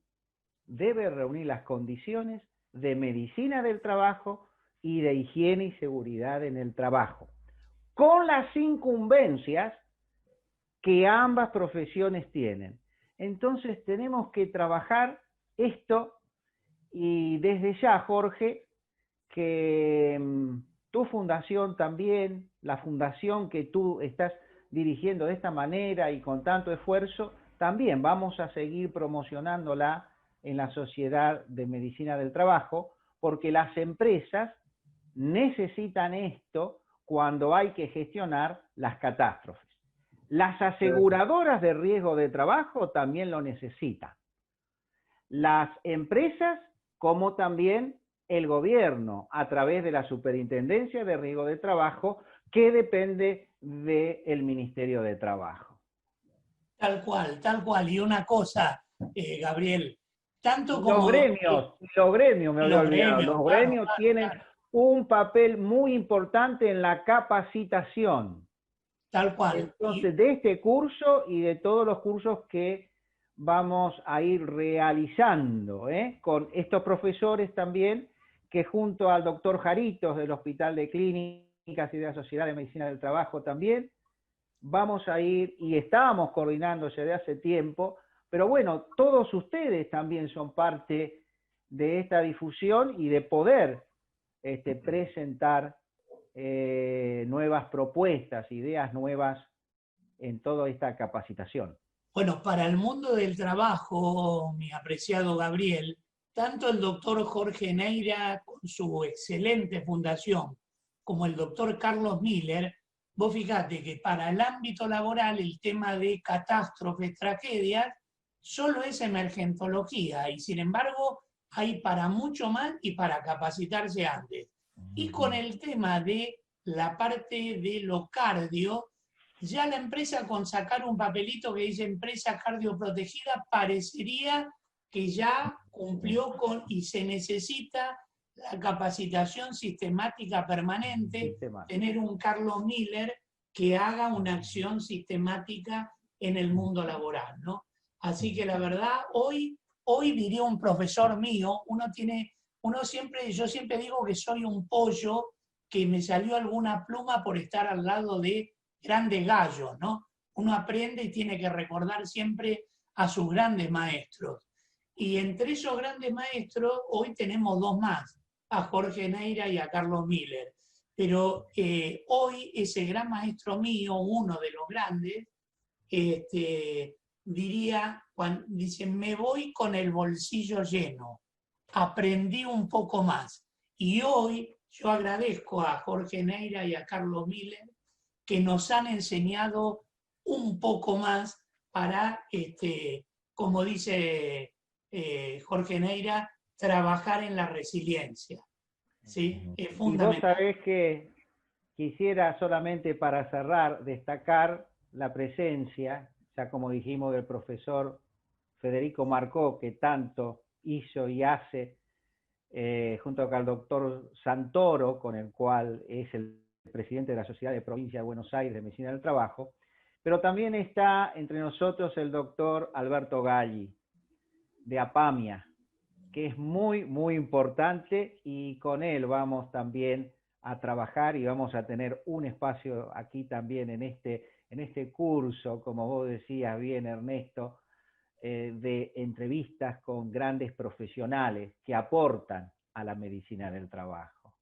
las condiciones de medicina del trabajo y de higiene y seguridad en el trabajo, con las incumbencias que ambas profesiones tienen. Entonces tenemos que trabajar esto, y desde ya, Jorge, que tu fundación también, la fundación que tú estás dirigiendo de esta manera y con tanto esfuerzo, también vamos a seguir promocionándola en la Sociedad de Medicina del Trabajo, porque las empresas necesitan esto cuando hay que gestionar las catástrofes. Las aseguradoras de riesgo de trabajo también lo necesitan. Las empresas, como también el gobierno, a través de la Superintendencia de Riesgo de Trabajo, que depende del Ministerio de Trabajo. Tal cual, tal cual. Y una cosa, Gabriel, tanto como... Los gremios, me había olvidado, los gremios tienen un papel muy importante en la capacitación. Tal cual. Entonces, de este curso y de todos los cursos que vamos a ir realizando, con estos profesores también, que junto al doctor Jaritos del Hospital de Clínicas y de la Sociedad de Medicina del Trabajo también, vamos a ir, y estábamos coordinándose de hace tiempo, pero bueno, todos ustedes también son parte de esta difusión y de poder presentar nuevas propuestas, ideas nuevas en toda esta capacitación. Bueno, para el mundo del trabajo, mi apreciado Gabriel, tanto el doctor Jorge Neira con su excelente fundación, como el doctor Carlos Miller, vos fíjate que para el ámbito laboral el tema de catástrofes, tragedias, solo es emergentología y sin embargo hay para mucho más y para capacitarse antes. Y con el tema de la parte de lo cardio, ya la empresa con sacar un papelito que dice empresa cardioprotegida parecería que ya cumplió con y se necesita la capacitación sistemática permanente, tener un Carlos Miller que haga una acción sistemática en el mundo laboral, ¿no? Así que la verdad, hoy diría un profesor mío, yo siempre digo que soy un pollo que me salió alguna pluma por estar al lado de grandes gallos, ¿no? Uno aprende y tiene que recordar siempre a sus grandes maestros. Y entre esos grandes maestros, hoy tenemos dos más, a Jorge Neira y a Carlos Miller. Pero hoy ese gran maestro mío, uno de los grandes, diría, dice, me voy con el bolsillo lleno, aprendí un poco más. Y hoy yo agradezco a Jorge Neira y a Carlos Miller que nos han enseñado un poco más para, como dice Jorge Neira, trabajar en la resiliencia. ¿Sí? Es fundamental. Y vos sabés que quisiera solamente para cerrar destacar la presencia, ya como dijimos, del profesor Federico Marcó, que tanto hizo y hace, junto con el doctor Santoro, con el cual es el presidente de la Sociedad de Provincia de Buenos Aires de Medicina del Trabajo, pero también está entre nosotros el doctor Alberto Galli, de APAMIA, que es muy, muy importante, y con él vamos también a trabajar y vamos a tener un espacio aquí también en este curso, como vos decías bien, Ernesto, de entrevistas con grandes profesionales que aportan a la medicina del trabajo.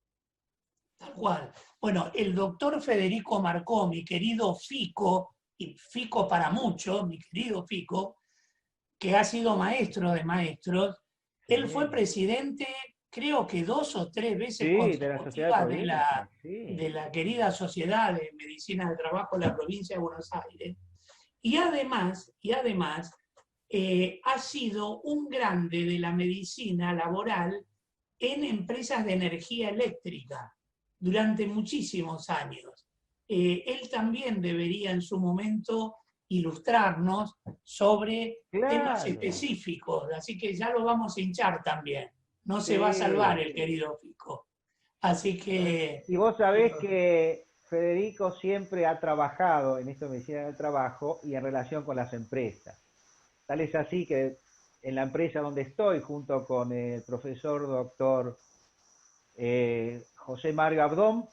Tal cual. Bueno, el doctor Federico Marcó, mi querido Fico, y Fico para muchos, mi querido Fico, que ha sido maestro de maestros, él fue presidente, creo que 2 o 3 veces consecutivas de la querida Sociedad de Medicina del Trabajo de la provincia de Buenos Aires. Y además ha sido un grande de la medicina laboral en empresas de energía eléctrica durante muchísimos años. Él también debería en su momento ilustrarnos sobre temas específicos, así que ya lo vamos a hinchar también. No se va a salvar el querido Fico. Así que... Y vos sabés que Federico siempre ha trabajado en esto de medicina del trabajo y en relación con las empresas. Tal es así que en la empresa donde estoy, junto con el profesor doctor José Mario Abdón,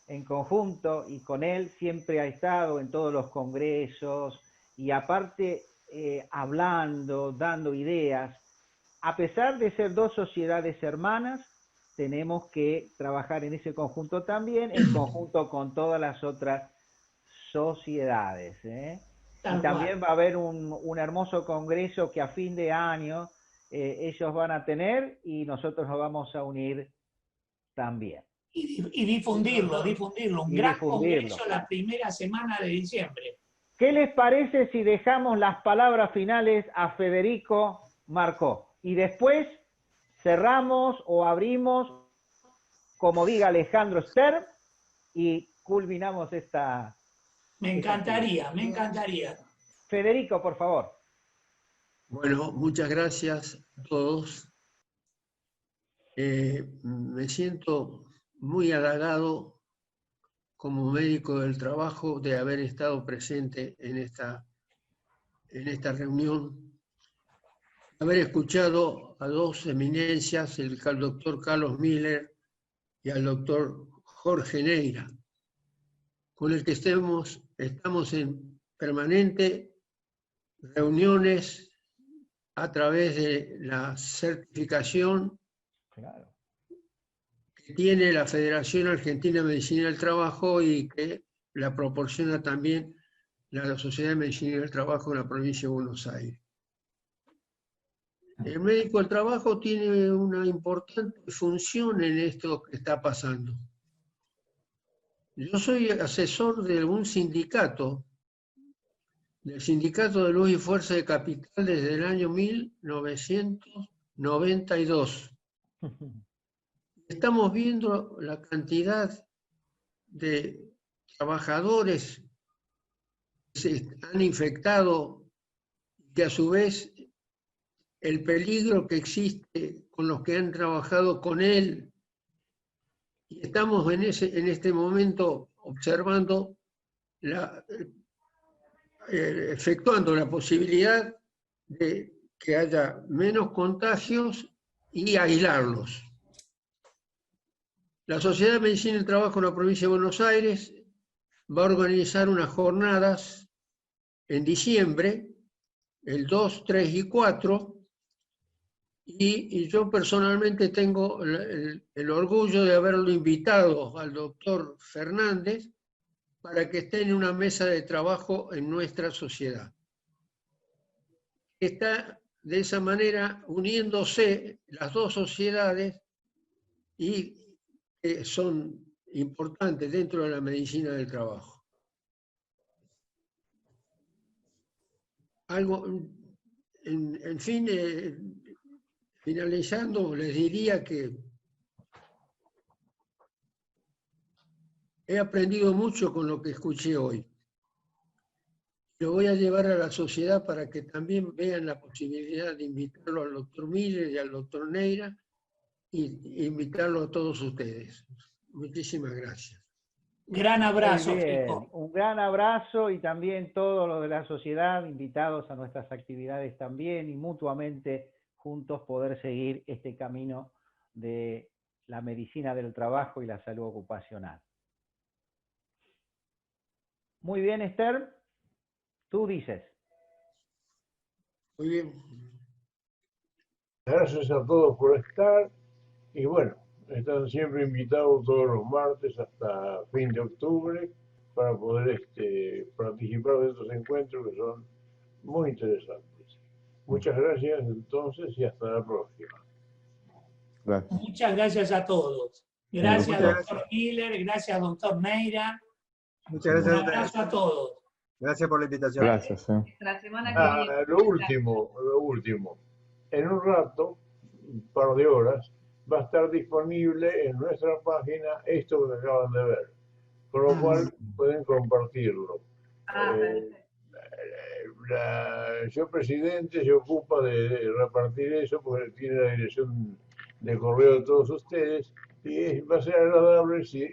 en conjunto, y con él siempre ha estado en todos los congresos, y aparte hablando, dando ideas, a pesar de ser dos sociedades hermanas, tenemos que trabajar en ese conjunto también, en conjunto con todas las otras sociedades. Y también va a haber un hermoso congreso que a fin de año ellos van a tener y nosotros nos vamos a unir también. Y difundirlo. Un gran congreso la primera semana de diciembre. ¿Qué les parece si dejamos las palabras finales a Federico Marcó? Y después cerramos o abrimos, como diga Alejandro Stern, y culminamos esta... Me encantaría. Federico, por favor. Bueno, muchas gracias a todos. Me siento muy halagado como médico del trabajo de haber estado presente en esta reunión, haber escuchado a dos eminencias, al doctor Carlos Miller y al doctor Jorge Neira, con el que estamos en permanente reuniones a través de la certificación que tiene la Federación Argentina de Medicina del Trabajo y que la proporciona también la Sociedad de Medicina del Trabajo en la provincia de Buenos Aires. El médico del trabajo tiene una importante función en esto que está pasando. Yo soy asesor de un sindicato, del Sindicato de Luz y Fuerza de Capital desde el año 1992. Estamos viendo la cantidad de trabajadores que se han infectado, que a su vez el peligro que existe con los que han trabajado con él. Y estamos en este momento observando, efectuando la posibilidad de que haya menos contagios y aislarlos. La Sociedad de Medicina del Trabajo en la provincia de Buenos Aires va a organizar unas jornadas en diciembre, el 2, 3 y 4, y yo personalmente tengo el orgullo de haberlo invitado al doctor Fernández para que esté en una mesa de trabajo en nuestra sociedad. Está de esa manera uniéndose las dos sociedades y son importantes dentro de la medicina del trabajo. En fin, finalizando, les diría que he aprendido mucho con lo que escuché hoy. Lo voy a llevar a la sociedad para que también vean la posibilidad de invitarlo al doctor Miller y al doctor Neira y invitarlo a todos ustedes. Muchísimas gracias. Gran abrazo, Fico. Un gran abrazo y también todos los de la sociedad invitados a nuestras actividades también y mutuamente juntos poder seguir este camino de la medicina del trabajo y la salud ocupacional. Muy bien, Esther. Tú dices. Muy bien. Gracias a todos por estar y bueno, están siempre invitados todos los martes hasta fin de octubre para poder participar de estos encuentros que son muy interesantes. Muchas gracias entonces y hasta la próxima. Gracias. Muchas gracias a todos. Gracias, doctor Miller, gracias, doctor Neira. Muchas gracias. Un abrazo a todos. Gracias por la invitación. Gracias. La semana que viene. Lo último. En un rato, un par de horas, va a estar disponible en nuestra página esto que acaban de ver, con lo cual pueden compartirlo. Yo presidente se ocupa de repartir eso porque tiene la dirección de correo de todos ustedes y va a ser agradable si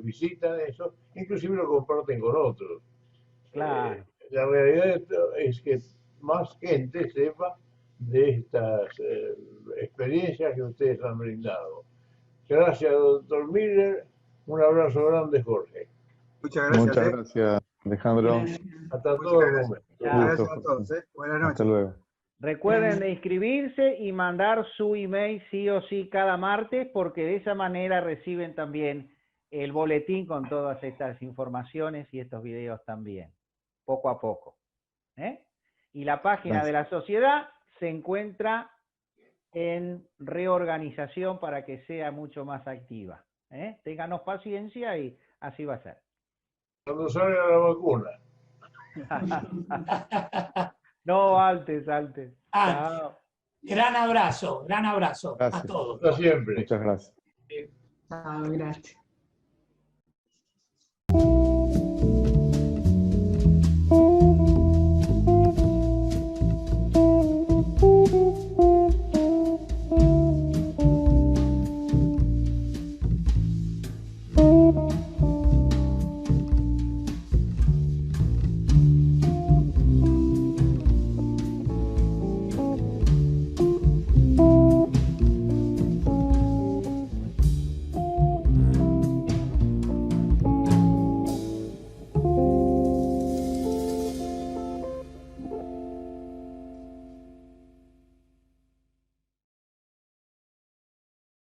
visitan eso, inclusive lo comparten con otros. Claro. La realidad es que más gente sepa de estas experiencias que ustedes han brindado. Gracias, doctor Miller. Un abrazo grande, Jorge. Muchas gracias. Muchas gracias, Alejandro. Hasta todo el momento. Gracias a todos. Buenas noches. Hasta luego. Recuerden de inscribirse y mandar su email sí o sí cada martes, porque de esa manera reciben también el boletín con todas estas informaciones y estos videos también, poco a poco. Y la página de la sociedad se encuentra en reorganización para que sea mucho más activa. Ténganos paciencia y así va a ser. Cuando salga la vacuna. No, antes. Chao. Gran abrazo Gracias. a todos. Hasta siempre. Muchas gracias. Chao, gracias.